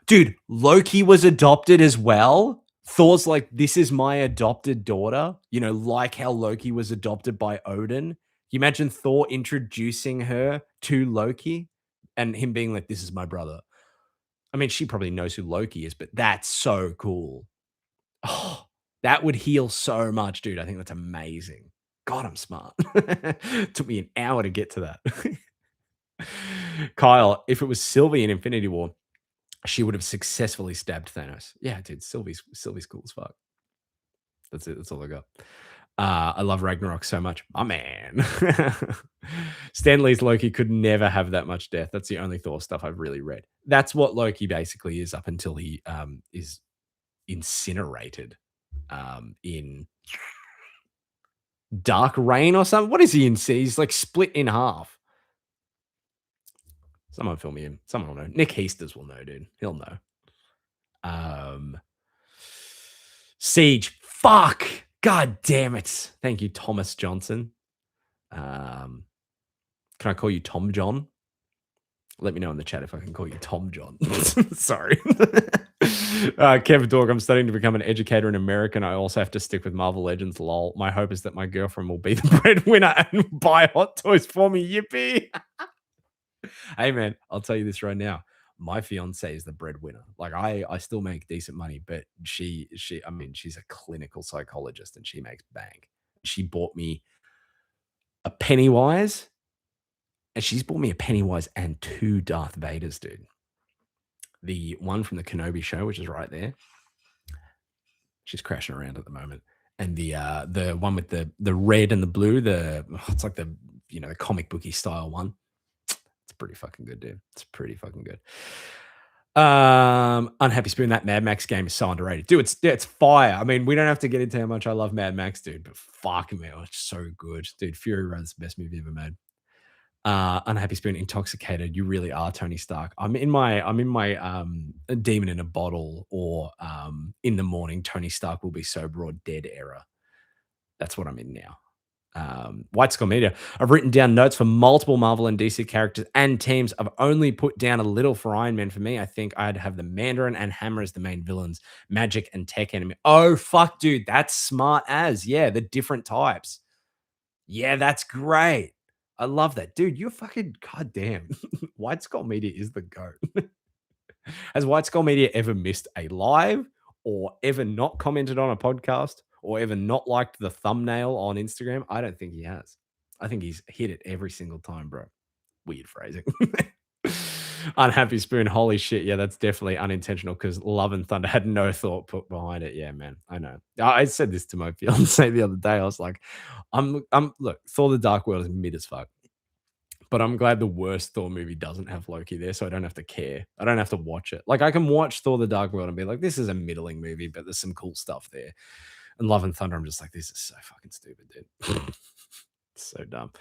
Dude, Loki was adopted as well. Thor's like, this is my adopted daughter, like how Loki was adopted by Odin. You imagine Thor introducing her to Loki and him being like, this is my brother. I mean, she probably knows who Loki is, but that's so cool. Oh, that would heal so much, dude. I think that's amazing. God, I'm smart. Took me an hour to get to that. Kyle, if it was Sylvie in Infinity War, she would have successfully stabbed Thanos. Yeah, dude, Sylvie's cool as fuck. That's it. That's all I got. I love Ragnarok so much. My man. Stan Lee's Loki could never have that much death. That's the only Thor stuff I've really read. That's what Loki basically is up until he is incinerated in Dark Reign or something. What is he in? He's like split in half. Someone fill me in. Someone will know. Nick Heasters will know, dude. He'll know. Siege. Fuck. God damn it. Thank you, Thomas Johnson. Can I call you Tom John? Let me know in the chat if I can call you Tom John. Sorry. Kevin Dog, I'm studying to become an educator in America, and I also have to stick with Marvel Legends. Lol. My hope is that my girlfriend will be the breadwinner and buy hot toys for me. Yippee. Hey man, I'll tell you this right now. My fiance is the breadwinner. Like I still make decent money, but I mean, she's a clinical psychologist and she makes bank. She bought me a Pennywise, and she's bought me a Pennywise and two Darth Vaders, dude. The one from the Kenobi show, which is right there. She's crashing around at the moment. And the one with the red and the blue, it's like the the comic booky style one. It's pretty fucking good, dude. It's pretty fucking good. Unhappy Spoon, that Mad Max game is so underrated. Dude, it's fire. I mean, we don't have to get into how much I love Mad Max, dude, but fuck me, it's so good. Dude, Fury Road's the best movie ever made. Unhappy Spoon, intoxicated. You really are Tony Stark. I'm in my demon in a bottle, or in the morning, Tony Stark will be sober or dead era. That's what I'm in now. White Skull Media. I've written down notes for multiple Marvel and DC characters and teams. I've only put down a little for Iron Man. For me, I think I'd have the Mandarin and Hammer as the main villains, Magic and Tech enemy. Oh, fuck, dude. That's smart as. Yeah, the different types. Yeah, that's great. I love that. Dude, you're fucking goddamn. White Skull Media is the GOAT. Has White Skull Media ever missed a live, or ever not commented on a podcast, or ever not liked the thumbnail on Instagram? I don't think he has. I think he's hit it every single time, bro. Weird phrasing. Unhappy Spoon. Holy shit. Yeah, that's definitely unintentional because Love and Thunder had no thought put behind it. Yeah, man. I know. I said this to my fiance the other day. I was like, look, Thor the Dark World is mid as fuck. But I'm glad the worst Thor movie doesn't have Loki there, so I don't have to care. I don't have to watch it. Like I can watch Thor: The Dark World and be like, "This is a middling movie, but there's some cool stuff there." And Love and Thunder, I'm just like, "This is so fucking stupid, dude." So dumb.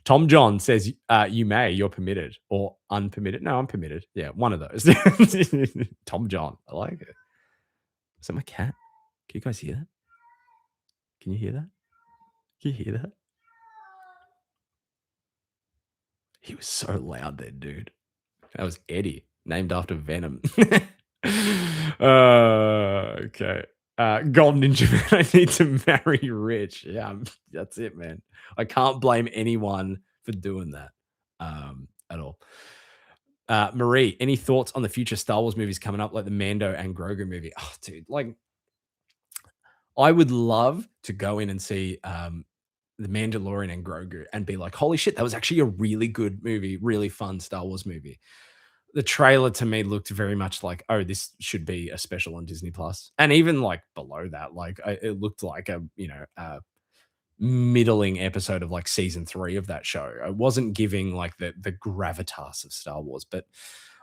Tom John says, "You may, you're permitted or unpermitted." No, I'm permitted. Yeah, one of those. Tom John, I like it. Is that my cat? Can you guys hear that? Can you hear that? Can you hear that? He was so loud then, dude. That was Eddie, named after Venom. Okay. Golden Ninja Man, I need to marry rich. Yeah, that's it, man. I can't blame anyone for doing that at all. Marie, any thoughts on the future Star Wars movies coming up, like the Mando and Grogu movie? Oh, dude, like I would love to go in and see the Mandalorian and Grogu and be like, holy shit, that was actually a really good movie, really fun Star Wars movie. The trailer to me looked very much like, oh, this should be a special on Disney Plus, and even like below that, like it looked like a a middling episode of like season 3 of that show. It wasn't giving like the gravitas of Star Wars, but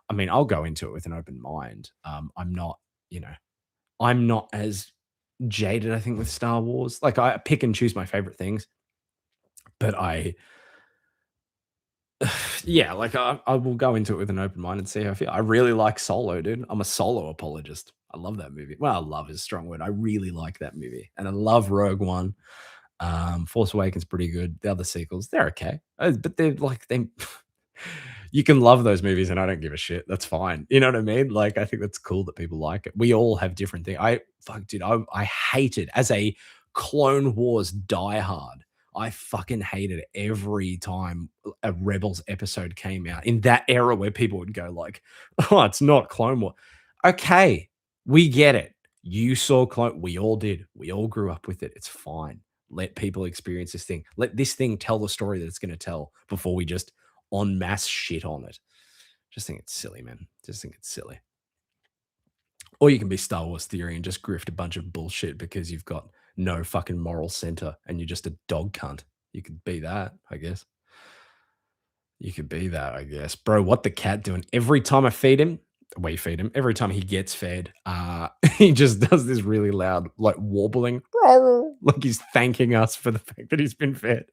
I mean, I'll go into it with an open mind. I'm not, you know, I'm not as jaded, I think, with Star Wars. Like I pick and choose my favorite things, but yeah, like I will go into it with an open mind and see how I feel. I really like Solo, dude. I'm a Solo apologist. I love that movie. Well, love is a strong word. I really like that movie, and I love Rogue One. Force Awakens pretty good. The other sequels, they're okay, but they're like they. You can love those movies, and I don't give a shit. That's fine. You know what I mean? Like I think that's cool that people like it. We all have different things. I fuck, dude. I hated as a Clone Wars diehard. I fucking hated every time a Rebels episode came out in that era where people would go like, "Oh, it's not Clone War." Okay, we get it. You saw Clone. We all did. We all grew up with it. It's fine. Let people experience this thing. Let this thing tell the story that it's going to tell before we just en masse shit on it. Just think it's silly, man. Just think it's silly. Or you can be Star Wars Theory and just grift a bunch of bullshit because you've got no fucking moral center and you're just a dog cunt. You could be that, I guess. You could be that, I guess. Bro, what the cat doing? Every time I feed him, we feed him, every time he gets fed, he just does this really loud, like warbling, like he's thanking us for the fact that he's been fed.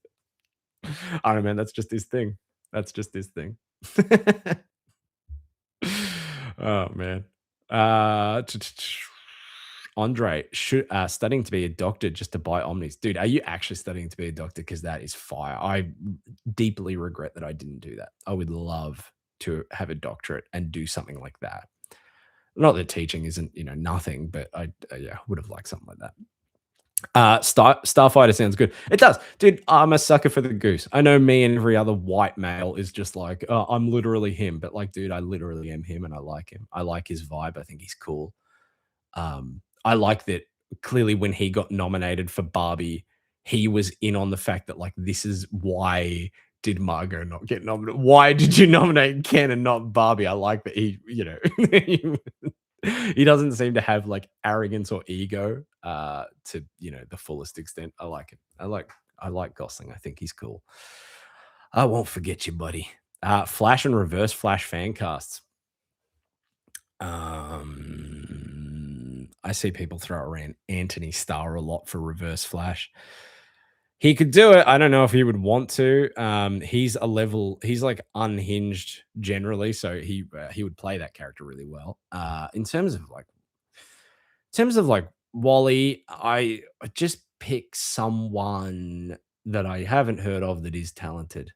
I don't know, man. That's just his thing. That's just his thing. Oh man. Andre, studying to be a doctor just to buy Omnis. Dude, are you actually studying to be a doctor? Because that is fire. I deeply regret that I didn't do that. I would love to have a doctorate and do something like that. Not that teaching isn't, nothing, but I yeah, would have liked something like that. Starfighter sounds good. It does, dude. I'm a sucker for the goose. I know me and every other white male is just like, oh, I'm literally him, but like, dude, I literally am him, and I like him. I like his vibe. I think he's cool. I like that clearly when he got nominated for Barbie, he was in on the fact that like this is why did Margot not get nominated? Why did you nominate Ken and not Barbie? I like that he doesn't seem to have like arrogance or ego to the fullest extent. I like him. I like Gosling. I think he's cool. I won't forget you, buddy. Flash and Reverse Flash fan casts. I see people throw around Anthony Starr a lot for Reverse Flash. He could do it. I don't know if he would want to. He's like unhinged generally, so he would play that character really well. In terms of like Wally, I just pick someone that I haven't heard of that is talented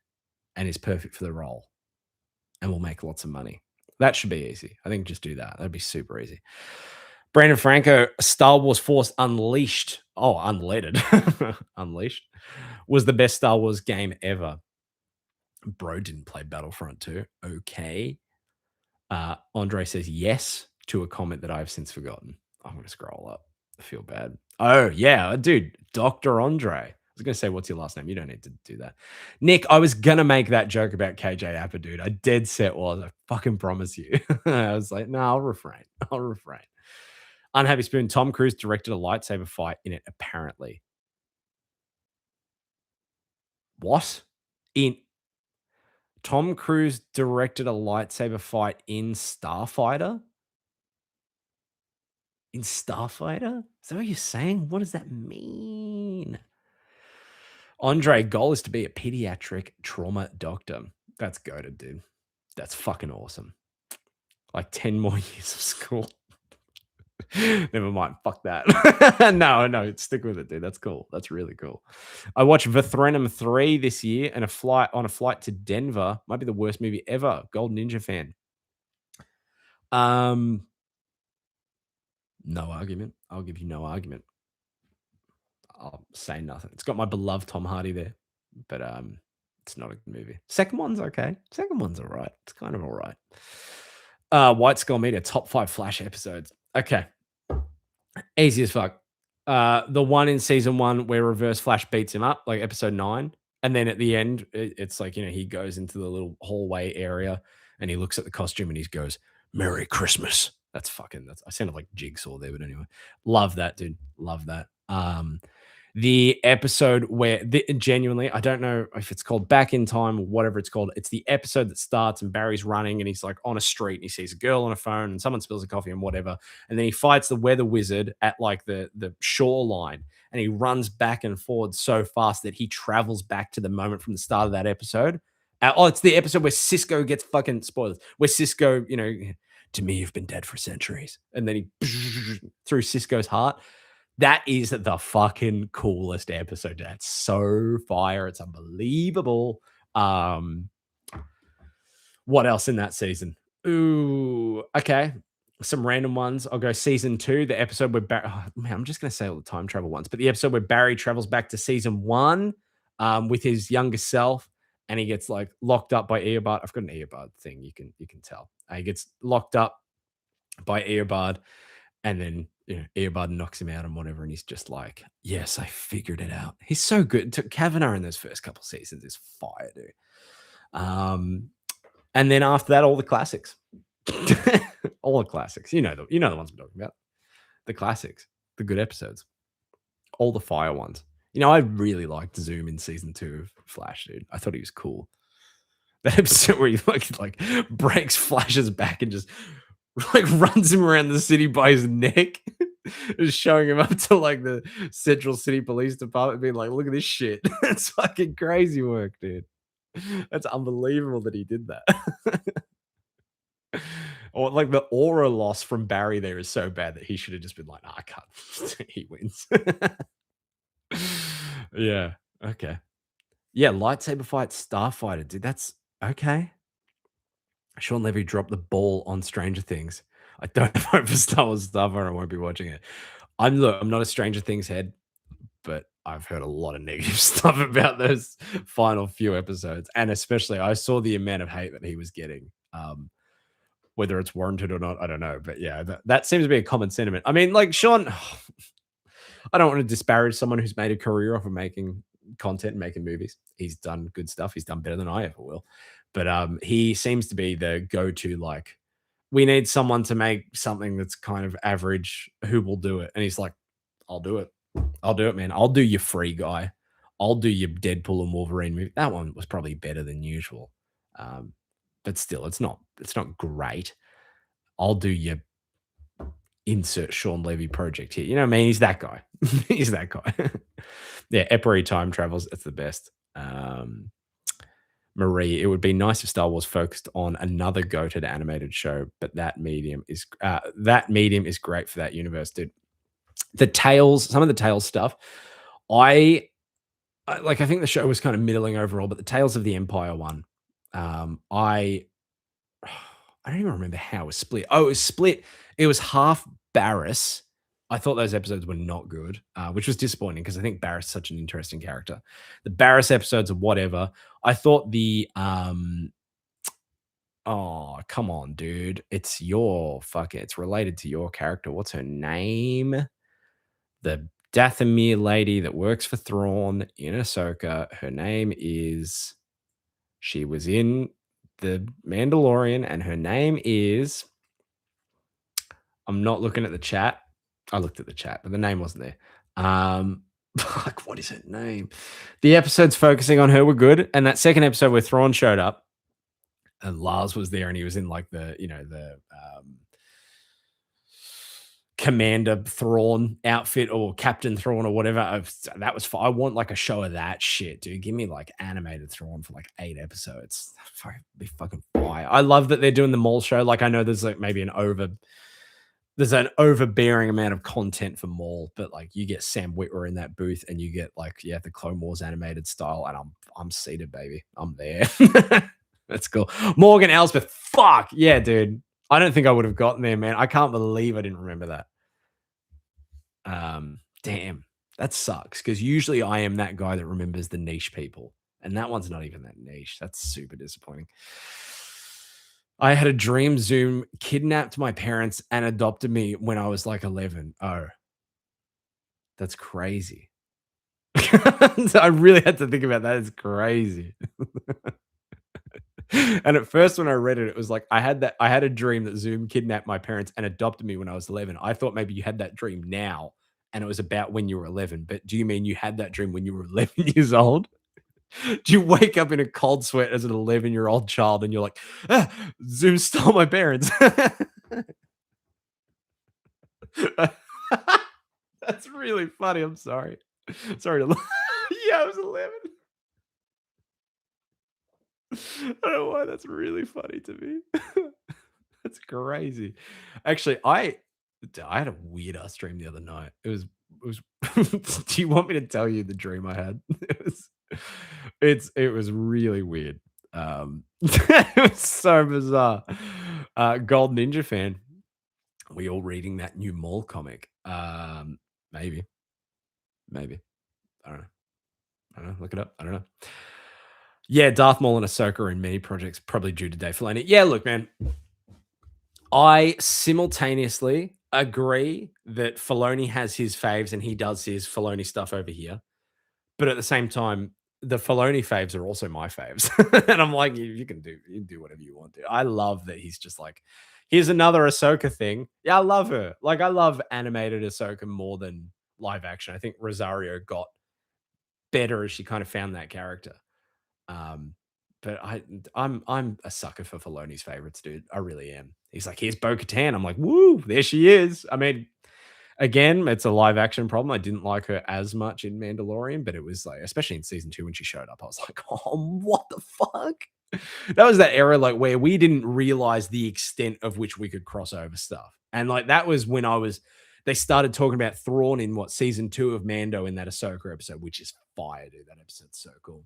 and is perfect for the role and will make lots of money. That should be easy. I think just do that. That'd be super easy. Brandon Franco, Star Wars Force Unleashed. Oh, unleaded. Unleashed was the best Star Wars game ever. Bro didn't play Battlefront 2. Okay. Andre says yes to a comment that I've since forgotten. I'm going to scroll up. I feel bad. Oh, yeah. Dude, Dr. Andre. was gonna say, "What's your last name?" You don't need to do that. Nick, I was gonna make that joke about KJ Apa, dude. I dead set was. I fucking promise you. I was like, "No, I'll refrain. I'll refrain." Unhappy Spoon. Tom Cruise directed a lightsaber fight in it. Apparently, what? In Tom Cruise directed a lightsaber fight in Starfighter? In Starfighter? Is that what you're saying? What does that mean? Andre, goal is to be a pediatric trauma doctor. That's goated, dude. That's fucking awesome. Like 10 more years of school. Never mind. Fuck that. No, stick with it, dude. That's cool. That's really cool. I watched Vithrenum 3 this year and a flight to Denver. Might be the worst movie ever. Golden Ninja fan. Um, no argument. I'll give you no argument. I'll say nothing. It's got my beloved Tom Hardy there, but it's not a good movie. Second one's okay. Second one's all right. It's kind of all right. White Skull Media top 5 Flash episodes. Okay, easy as fuck. The one in season 1 where Reverse Flash beats him up, like episode 9, and then at the end, it's like, he goes into the little hallway area and he looks at the costume and he goes, "Merry Christmas." That's I sounded like Jigsaw there, but anyway, love that, dude. Love that. The episode where genuinely, I don't know if it's called Back in Time or whatever it's called. It's the episode that starts and Barry's running and he's like on a street and he sees a girl on a phone and someone spills a coffee and whatever. And then he fights the weather wizard at like the shoreline and he runs back and forward so fast that he travels back to the moment from the start of that episode. It's the episode where Cisco gets fucking spoilers, where Cisco, to me, you've been dead for centuries. And then he through Cisco's heart. That is the fucking coolest episode. That's so fire. It's unbelievable. What else in that season? Ooh, okay. Some random ones. I'll go season 2, the episode where Barry. Oh, man, I'm just gonna say all the time travel ones, but the episode where Barry travels back to season 1 with his younger self, and he gets like locked up by Eobard. I've got an Eobard thing. You can tell. He gets locked up by Eobard, and then Eobard knocks him out and whatever, and he's just like, "Yes, I figured it out." He's so good. Kavanagh in those first couple seasons is fire, dude. And then after that, all the classics, all the classics. You know the ones I'm talking about. The classics, the good episodes, all the fire ones. I really liked Zoom in season 2 of Flash, dude. I thought he was cool. That episode where he like breaks Flash's back and just like runs him around the city by his neck, just showing him up to like the Central City Police Department, being like, "Look at this shit." That's fucking crazy work, dude. That's unbelievable that he did that. Or like the aura loss from Barry there is so bad that he should have just been like, "Nah, I can't." He wins. Yeah. Okay. Yeah. Lightsaber fight, Starfighter, dude. That's okay. Sean Levy dropped the ball on Stranger Things. I don't vote for Star Wars Starfighter. I won't be watching it. I'm not a Stranger Things head, but I've heard a lot of negative stuff about those final few episodes, and especially I saw the amount of hate that he was getting. Whether it's warranted or not, I don't know, but yeah, that seems to be a common sentiment. I mean, like Sean, I don't want to disparage someone who's made a career off of making content and making movies. He's done good stuff. He's done better than I ever will. But he seems to be the go-to, like, we need someone to make something that's kind of average. Who will do it? And he's like, I'll do it. I'll do it, man. I'll do your Free Guy. I'll do your Deadpool and Wolverine movie. That one was probably better than usual. But still, it's not great. I'll do your insert Sean Levy project here. You know what I mean? He's that guy. He's that guy. Yeah, Epiree time travels. It's the best. Marie, it would be nice if Star Wars focused on another goated animated show, but that medium is great for that universe, dude. Some of the Tales stuff, I think the show was kind of middling overall, but the Tales of the Empire one, I don't even remember how it was split. Oh, it was split. It was half Barriss. I thought those episodes were not good, which was disappointing because I think Barriss is such an interesting character. The Barriss episodes are whatever. I thought oh, come on, dude. It's related to your character. What's her name? The Dathomir lady that works for Thrawn in Ahsoka. Her name is she was in The Mandalorian, and her name is I'm not looking at the chat. I looked at the chat, but the name wasn't there. Fuck, what is her name? The episodes focusing on her were good, and that second episode where Thrawn showed up and Lars was there, and he was in like the Commander Thrawn outfit or Captain Thrawn or whatever. That was I want like a show of that shit, dude. Give me like animated Thrawn for like 8 episodes. Be fucking fire. I love that they're doing the mall show. Like I know there's like maybe there's an overbearing amount of content for Maul, but like you get Sam Witwer in that booth and you get like, yeah, the Clone Wars animated style, and I'm seated, baby. I'm there. That's cool. Morgan Elsbeth. Fuck. Yeah, dude. I don't think I would have gotten there, man. I can't believe I didn't remember that. Damn. That sucks. Because usually I am that guy that remembers the niche people. And that one's not even that niche. That's super disappointing. I had a dream Zoom kidnapped my parents and adopted me when I was like 11. Oh, that's crazy. I really had to think about that. It's crazy. And at first, when I read it, it was like I had a dream that Zoom kidnapped my parents and adopted me when I was 11. I thought maybe you had that dream now, and it was about when you were 11. But do you mean you had that dream when you were 11 years old? Do you wake up in a cold sweat as an 11-year-old child and you're like, "Ah, Zoom stole my parents?" That's really funny. I'm sorry. Sorry to yeah, I was 11. I don't know why that's really funny to me. That's crazy. Actually, I had a weird ass dream the other night. It was do you want me to tell you the dream I had? It was really weird. It was so bizarre. Gold Ninja fan. We all reading that new Maul comic. Maybe, maybe. I don't know. I don't know. Look it up. I don't know. Yeah, Darth Maul and Ahsoka are in many projects, probably due to Dave Filoni. Yeah, look, man, I simultaneously agree that Filoni has his faves and he does his Filoni stuff over here. But at the same time, the Filoni faves are also my faves. And I'm like, you can do whatever you want to. I love that he's just like, here's another Ahsoka thing. Yeah, I love her. Like, I love animated Ahsoka more than live action. I think Rosario got better as she kind of found that character. Um, but I'm a sucker for Filoni's favorites, dude. I really am. He's like, here's Bo Katan. I'm like, woo, there she is. I mean, again, it's a live action problem. I didn't like her as much in Mandalorian, but it was like, especially in season 2 when she showed up, I was like, oh, what the fuck? That was that era like where we didn't realize the extent of which we could cross over stuff. And like that was when they started talking about Thrawn in what season 2 of Mando in that Ahsoka episode, which is fire, dude. That episode's so cool.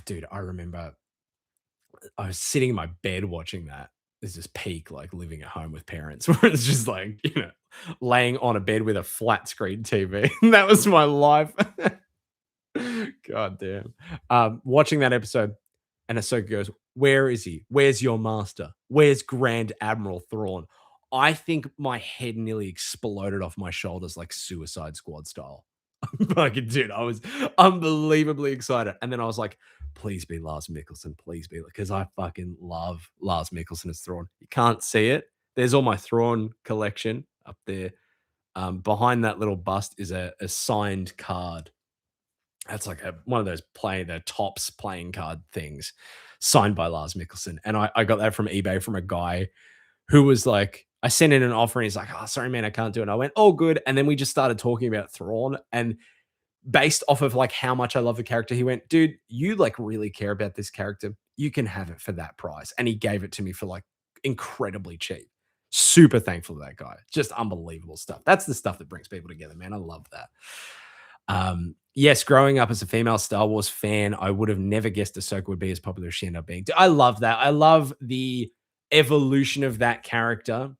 Dude, I remember I was sitting in my bed watching that. This is peak like living at home with parents where it's just like, laying on a bed with a flat screen TV. That was my life. God damn. Watching that episode and Ahsoka goes, "Where is he? Where's your master? Where's Grand Admiral Thrawn?" I think my head nearly exploded off my shoulders like Suicide Squad style. Fucking dude, I was unbelievably excited. And then I was like, please be Lars Mikkelsen, please be, because I fucking love Lars Mikkelsen as Thrawn. You can't see it. There's all my Thrawn collection up there. Behind that little bust is a signed card. That's like one of those the tops playing card things signed by Lars Mikkelsen. And I got that from eBay from a guy who was like, I sent in an offer and he's like, oh, sorry, man, I can't do it. And I went, oh, good. And then we just started talking about Thrawn. And based off of like how much I love the character, he went, dude, you like really care about this character. You can have it for that price. And he gave it to me for like incredibly cheap. Super thankful to that guy. Just unbelievable stuff. That's the stuff that brings people together, man. I love that. Yes, growing up as a female Star Wars fan, I would have never guessed Ahsoka would be as popular as she ended up being. I love that. I love the evolution of that character.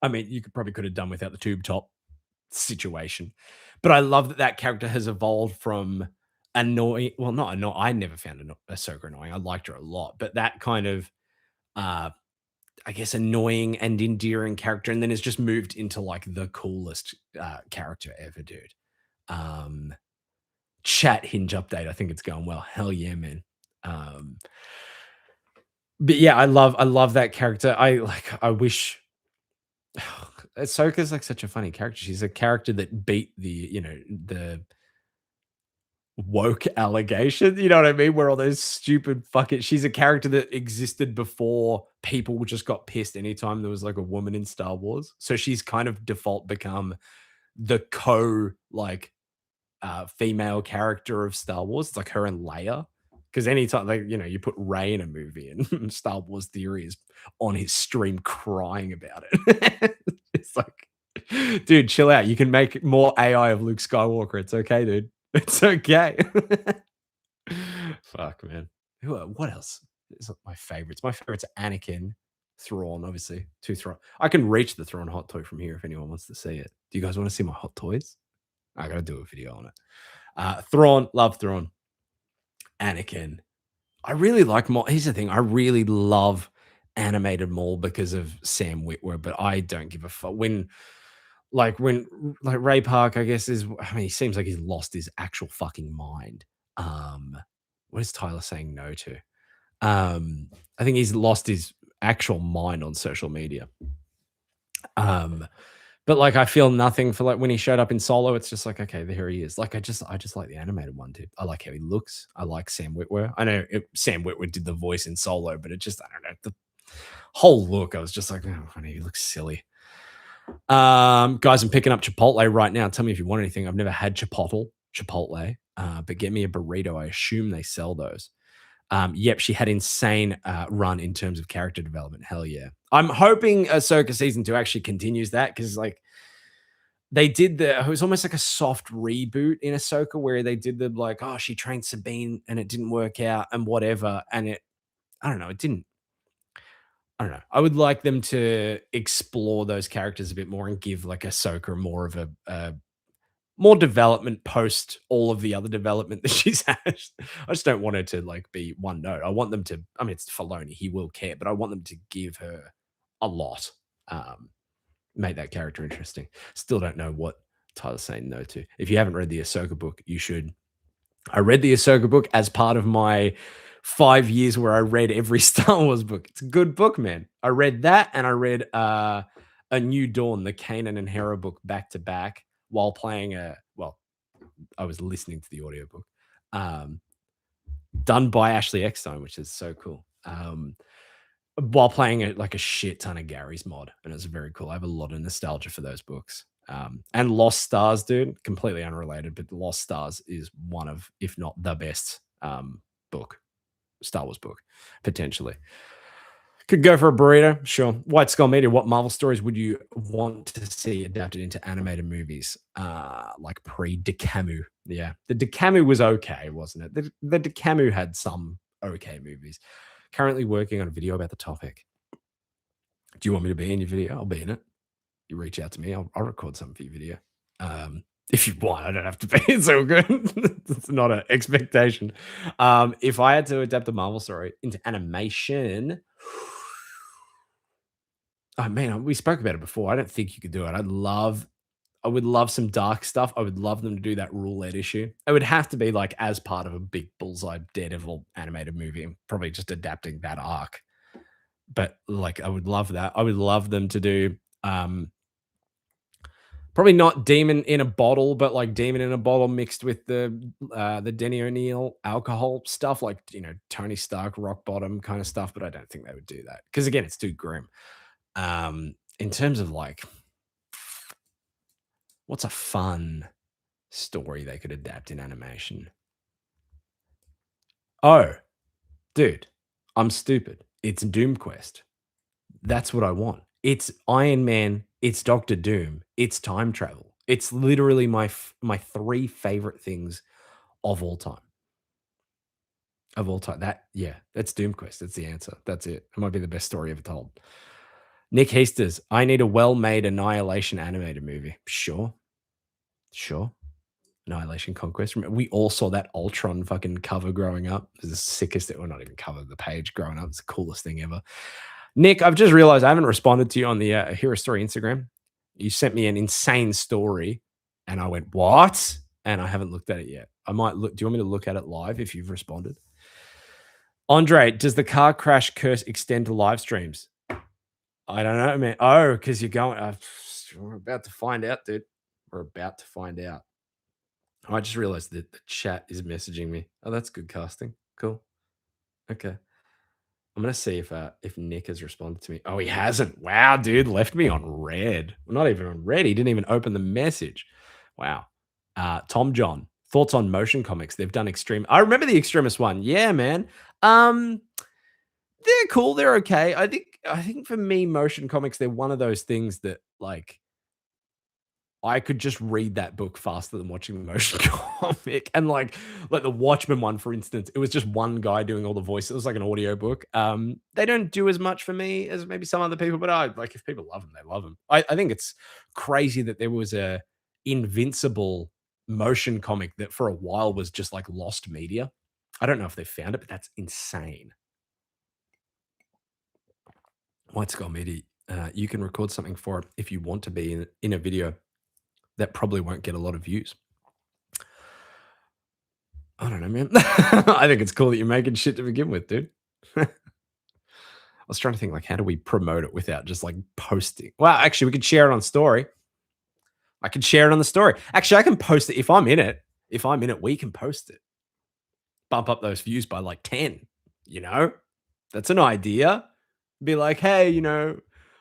I mean, you could have done without the tube top situation, but I love that that character has evolved from annoying. Well, not annoying. I never found Ahsoka annoying. I liked her a lot, but that kind of I guess, annoying and endearing character, and then has just moved into like the coolest character ever, dude. Um, Chat Hinge update. I think it's going well. Hell yeah, man. Um, but yeah, I love that character. I wish Ahsoka's like such a funny character. She's a character that beat the woke allegation. You know what I mean? Where all those stupid fucking she's a character that existed before people just got pissed anytime there was like a woman in Star Wars. So she's kind of default become the like female character of Star Wars. It's like her and Leia. Because anytime like you put Rey in a movie and Star Wars Theory is on his stream crying about it. It's like, dude, chill out. You can make more AI of Luke Skywalker. It's okay, dude. It's okay. Fuck, man. What else is my favorites? My favorites are Anakin, Thrawn, obviously. Two Thrawn. I can reach the Thrawn hot toy from here if anyone wants to see it. Do you guys want to see my hot toys? I gotta do a video on it. Thrawn, love Thrawn. Anakin. I really like Maul. Here's the thing. I really love animated Maul because of Sam Witwer, but I don't give a fuck. When Ray Park, I guess, he seems like he's lost his actual fucking mind. What is Tyler saying no to? I think he's lost his actual mind on social media. But like I feel nothing for like when he showed up in Solo, it's just like, okay, there he is. Like I just like the animated one, dude. I like how he looks. I like Sam Witwer. I know Sam Witwer did the voice in Solo, but it just I don't know the whole look. I was just like, oh, funny, he looks silly. Guys, I'm picking up Chipotle right now. Tell me if you want anything. I've never had Chipotle, but get me a burrito. I assume they sell those. Yep, she had insane run in terms of character development. Hell yeah. I'm hoping Ahsoka season 2 actually continues that because like they did it was almost like a soft reboot in Ahsoka where they did the like, oh, she trained Sabine and it didn't work out and whatever. And I don't know, it didn't. I don't know. I would like them to explore those characters a bit more and give like Ahsoka more of a more development post all of the other development that she's had. I just don't want her to like be one note. I want them to. I mean, it's Filoni; he will care, but I want them to give her a lot, make that character interesting. Still don't know what Tyler's saying no to. If you haven't read the Ahsoka book, you should. I read the Ahsoka book as part of my 5 years where I read every Star Wars book. It's a good book, man. I read that and I read A New Dawn, the Kanan and Hera book back to back while playing I was listening to the audiobook. Done by Ashley Eckstein, which is so cool. While playing like a shit ton of Gary's mod, and it's very cool. I have a lot of nostalgia for those books. And Lost Stars, dude, completely unrelated, but Lost Stars is one of, if not the best Star Wars book, potentially. Could go for a burrito, sure. White Skull Media, what Marvel stories would you want to see adapted into animated movies? Like pre-Decamu. Yeah. The Decamu was okay, wasn't it? The Decamu had some okay movies. Currently working on a video about the topic. Do you want me to be in your video? I'll be in it. You reach out to me, I'll record something for your video. If you want, I don't have to be. It's all good. It's not an expectation. If I had to adapt a Marvel story into animation, oh man, we spoke about it before. I don't think you could do it. I would love some dark stuff. I would love them to do that roulette issue. It would have to be like as part of a big Bullseye Daredevil animated movie, probably just adapting that arc. But like, I would love that. I would love them to do probably not Demon in a Bottle, but like Demon in a Bottle mixed with the Denny O'Neil alcohol stuff, like Tony Stark rock bottom kind of stuff. But I don't think they would do that because again, it's too grim. In terms of like, what's a fun story they could adapt in animation? Oh, dude, I'm stupid. It's Doom Quest. That's what I want. It's Iron Man. It's Doctor Doom. It's time travel. It's literally my 3 favorite things of all time. Of all time. That's Doom Quest. That's the answer. That's it. It might be the best story ever told. Nick Heasters, I need a well-made Annihilation animated movie. Sure. Annihilation Conquest. We all saw that Ultron fucking cover growing up. It was the sickest, well, not even cover, the page growing up. It's the coolest thing ever. Nick, I've just realized I haven't responded to you on the Hero Story Instagram. You sent me an insane story, and I went, "What?" And I haven't looked at it yet. I might look. Do you want me to look at it live if you've responded? Andre, does the car crash curse extend to live streams? I don't know, man. Oh, because you're going. We're about to find out, dude. We're about to find out. I just realized that the chat is messaging me. Oh, that's good casting. Cool. Okay. I'm gonna see if Nick has responded to me. Oh, he hasn't. Wow, dude, left me on red. Well, not even on red. He didn't even open the message. Wow. Tom John, thoughts on motion comics? They've done extreme. I remember the extremist one. Yeah, man. Um, they're cool. They're okay. I think for me, motion comics, they're one of those things that like I could just read that book faster than watching the motion comic. And like the Watchmen one, for instance, it was just one guy doing all the voices. It was like an audio book. They don't do as much for me as maybe some other people, but I like if people love them, they love them. I think it's crazy that there was a invincible motion comic that for a while was just like lost media. I don't know if they found it, but that's insane. White Skull Media, you can record something for it if you want to be in a video that probably won't get a lot of views. I don't know, man. I think it's cool that you're making shit to begin with, dude. I was trying to think, like, how do we promote it without just like posting? Well, actually, we could share it on story. I could share it on the story. Actually, I can post it if I'm in it. If I'm in it, we can post it. Bump up those views by like 10. You know, that's an idea. Be like, hey,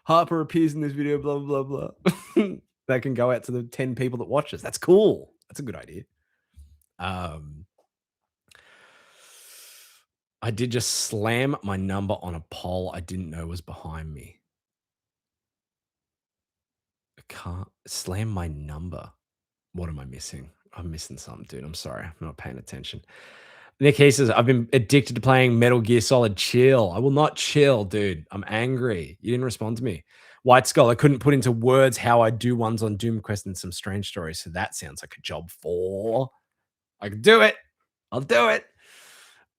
Harper appears in this video, blah, blah, blah, blah. That can go out to the 10 people that watch us. That's cool. That's a good idea. Um, I did just slam my number on a pole I didn't know was behind me. I can't slam my number. What am I missing? I'm missing something, dude. I'm sorry. I'm not paying attention. Nick he says, I've been addicted to playing Metal Gear Solid. Chill. I will not chill, dude. I'm angry. You didn't respond to me. White Skull, I couldn't put into words how I do ones on Doom Quest and some strange stories. So that sounds like a job for. I can do it. I'll do it.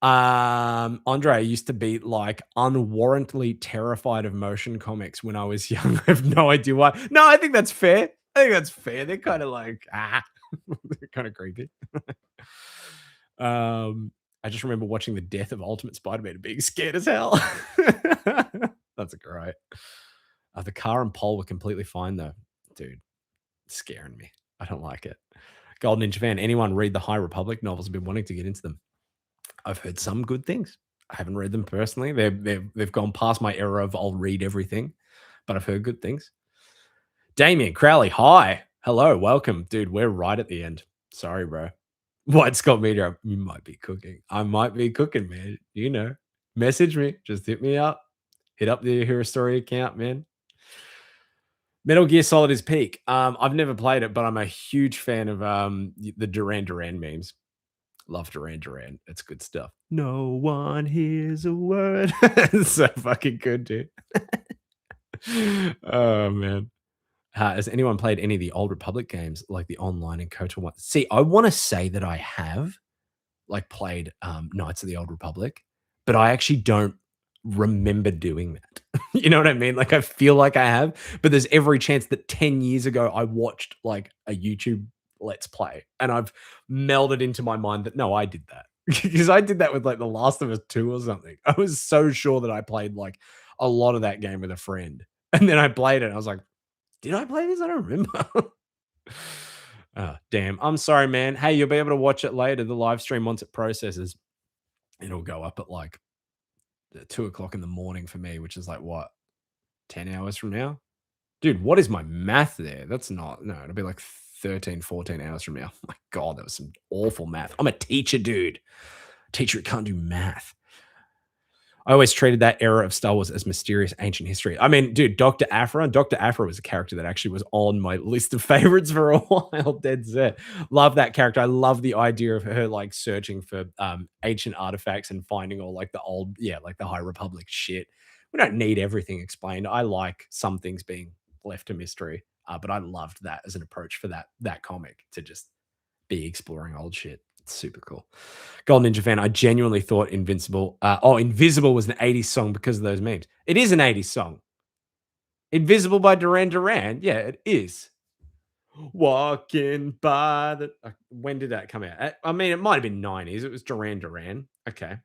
Andre, I used to be like unwarrantedly terrified of motion comics when I was young. I have no idea why. No, I think that's fair. I think that's fair. They're kind of like, they're kind of creepy. I just remember watching the death of Ultimate Spider-Man and being scared as hell. That's great. The car and pole were completely fine though. Dude, it's scaring me. I don't like it. Golden Ninja fan, anyone read the High Republic novels? I've been wanting to get into them. I've heard some good things. I haven't read them personally. They've gone past my era of I'll read everything, but I've heard good things. Damien Crowley, hi. Hello, welcome. Dude, we're right at the end. Sorry, bro. White Scott Media, you might be cooking. I might be cooking, man. Message me. Just hit me up. Hit up the Hero Story account, man. Metal Gear Solid is peak. I've never played it, but I'm a huge fan of the Duran Duran memes. Love Duran Duran. It's good stuff. No one hears a word. It's so fucking good, dude. Oh man. Has anyone played any of the old Republic games, like the online and KOTOR one? See, I want to say that I have like played Knights of the Old Republic, but I actually don't remember doing that. You know what I mean? Like I feel like I have, but there's every chance that 10 years ago I watched like a YouTube let's play and I've melded into my mind that no, I did that. Because I did that with like The Last of Us 2 or something. I was so sure that I played like a lot of that game with a friend. And then I played it and I was like, did I play this? I don't remember. Oh, damn. I'm sorry, man. Hey, you'll be able to watch it later. The live stream, once it processes, it'll go up at like 2 o'clock in the morning for me, which is like what, 10 hours from now? Dude, what is my math there? That's not, no, it'll be like 13, 14 hours from now. My God, that was some awful math. I'm a teacher, dude. Teacher who can't do math. I always treated that era of Star Wars as mysterious ancient history. I mean, dude, Dr. Aphra. Dr. Aphra was a character that actually was on my list of favorites for a while. Dead set. Love that character. I love the idea of her like searching for ancient artifacts and finding all like the old, yeah, like the High Republic shit. We don't need everything explained. I like some things being left to mystery, but I loved that as an approach for that comic to just be exploring old shit. Super cool. Golden Ninja fan, I genuinely thought Invisible was an 80s song because of those memes. It is an 80s song. Invisible by Duran Duran. Yeah, it is. Walking by the when did that come out? I mean, it might have been 90s. It was Duran Duran. Okay.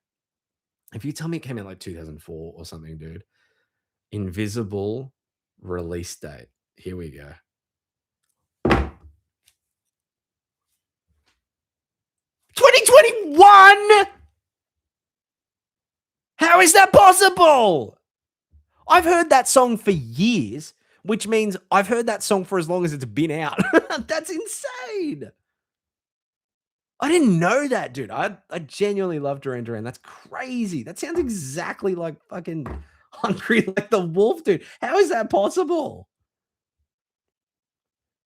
If you tell me it came out like 2004 or something, dude. Invisible release date. Here we go. 2021? How is that possible? I've heard that song for years, which means I've heard that song for as long as it's been out. That's insane. I didn't know that, dude. I genuinely love Duran Duran. That's crazy. That sounds exactly like fucking Hungry Like the Wolf, dude. How is that possible?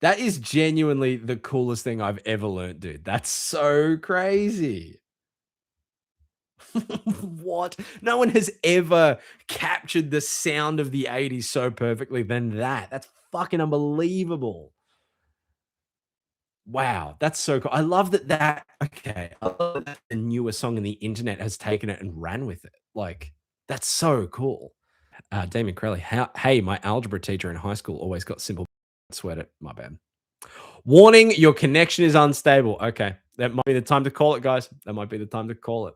That is genuinely the coolest thing I've ever learned, dude. That's so crazy. What? No one has ever captured the sound of the 80s so perfectly than that. That's fucking unbelievable. Wow, that's so cool. I love that okay, I love that the newer song in the internet has taken it and ran with it. Like, that's so cool. Damien Crowley, hey, my algebra teacher in high school always got simple sweat it. My bad. Warning, your connection is unstable. Okay. That might be the time to call it, guys. That might be the time to call it.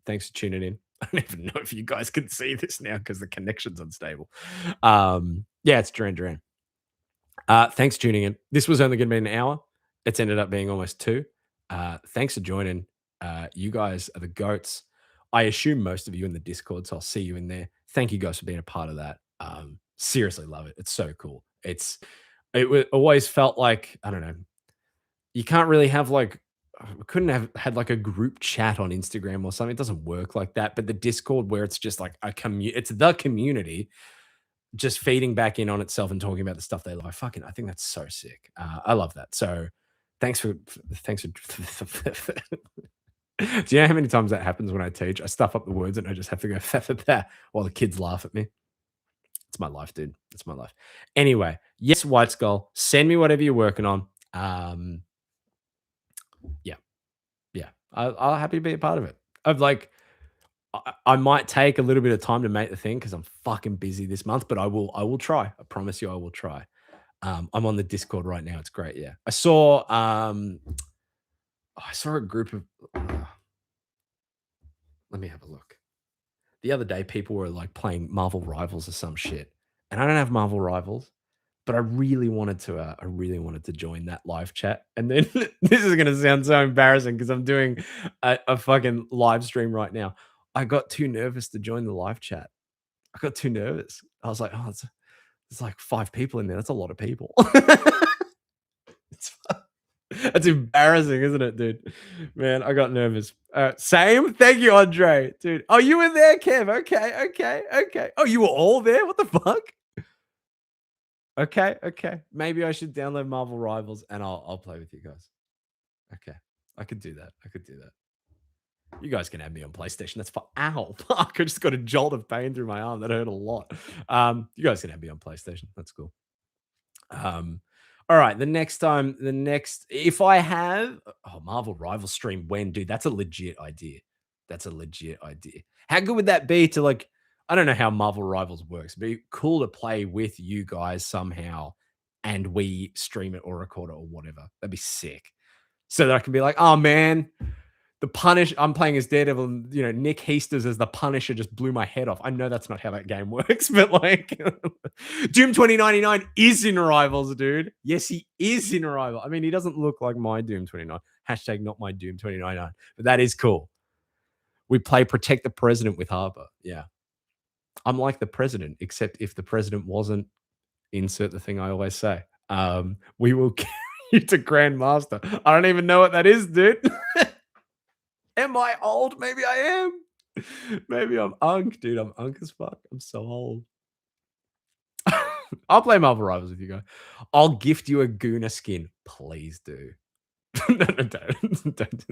Thanks for tuning in. I don't even know if you guys can see this now because the connection's unstable. Yeah, it's Duran Duran. Thanks for tuning in. This was only going to be an hour. It's ended up being almost two. Thanks for joining. You guys are the goats. I assume most of you in the Discord, so I'll see you in there. Thank you guys for being a part of that. Seriously love it. It's so cool. Always felt like, I don't know, you can't really have like we couldn't have had like a group chat on Instagram or something. It doesn't work like that. But the Discord, where it's just like it's the community just feeding back in on itself and talking about the stuff they love. I think that's so sick. I love that. So thanks for. Do you know how many times that happens when I teach? I stuff up the words and I just have to go while the kids laugh at me. It's my life, dude. It's my life. Anyway, yes, White Skull, send me whatever you're working on. Yeah, yeah. I'll happy to be a part of it. Of like, I might take a little bit of time to make the thing because I'm fucking busy this month, but I will try. I promise you I will try. I'm on the Discord right now. It's great. Yeah. I saw a group of let me have a look. The other day people were like playing Marvel Rivals or some shit. And I don't have Marvel Rivals, but I really wanted to join that live chat. And then this is gonna sound so embarrassing because I'm doing a fucking live stream right now. I got too nervous to join the live chat. I got too nervous. I was like, oh, it's like 5 people in there. That's a lot of people. It's That's embarrassing, isn't it, dude? Man, I got nervous. Same. Thank you, Andre. Dude. Oh, you were there, Kev. Okay, okay, okay. Oh, you were all there? What the fuck? Okay, okay. Maybe I should download Marvel Rivals and I'll play with you guys. Okay. I could do that. I could do that. You guys can have me on PlayStation. That's fine. Ow. Fuck. I just got a jolt of pain through my arm. That hurt a lot. You guys can have me on PlayStation. That's cool. All right. If I have Marvel Rival stream when, dude, that's a legit idea. That's a legit idea. How good would that be to like, I don't know how Marvel Rivals works, but it'd be cool to play with you guys somehow and we stream it or record it or whatever. That'd be sick. So that I can be like, oh man, I'm playing as Daredevil, and Nick Heasters as the Punisher just blew my head off. I know that's not how that game works, but like Doom 2099 is in Rivals, dude. Yes, he is in Rival. I mean, he doesn't look like my Doom 29. Hashtag not my Doom 2099. But that is cool. We play Protect the President with Harper. Yeah. I'm like the president, except if the president wasn't, insert the thing I always say. We will carry you to Grandmaster. I don't even know what that is, dude. Am I old? Maybe I am. Maybe I'm unk, dude. I'm unk as fuck. I'm so old. I'll play Marvel Rivals with you guys. I'll gift you a Guna skin. Please do. No, don't.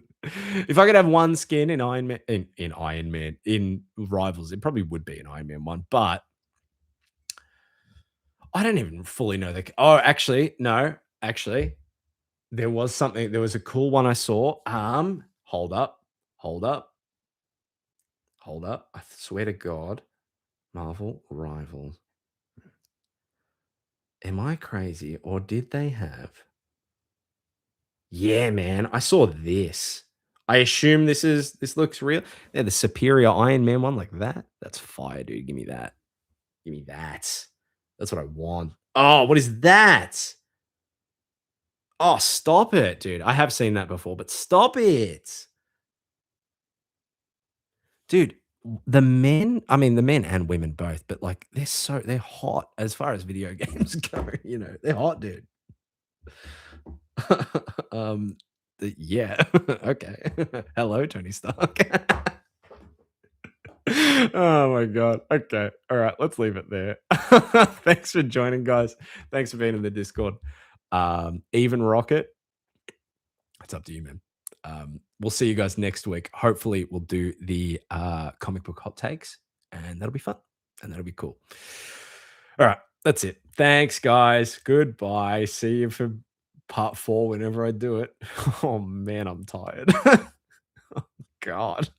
If I could have one skin in Iron Man, in Iron Man, in Rivals, it probably would be an Iron Man one, but I don't even fully know the. Oh, actually, no. Actually, there was a cool one I saw. Hold up. Hold up. Hold up. I swear to God. Marvel Rivals. Am I crazy or did they have? Yeah, man. I saw this. I assume this looks real. Yeah, the Superior Iron Man one like that. That's fire, dude. Give me that. Give me that. That's what I want. Oh, what is that? Oh, stop it, dude. I have seen that before, but stop it. Dude, the men, I mean, the men and women both, but like they're hot as far as video games go, they're hot, dude. um, yeah, okay. Hello, Tony Stark. Oh my god. Okay. All right, let's leave it there. Thanks for joining, guys. Thanks for being in the Discord. Even Rocket, it's up to you, man. We'll see you guys next week. Hopefully, we'll do the comic book hot takes, and that'll be fun, and that'll be cool. All right, that's it. Thanks, guys. Goodbye. See you for part 4 whenever I do it. Oh man, I'm tired. God.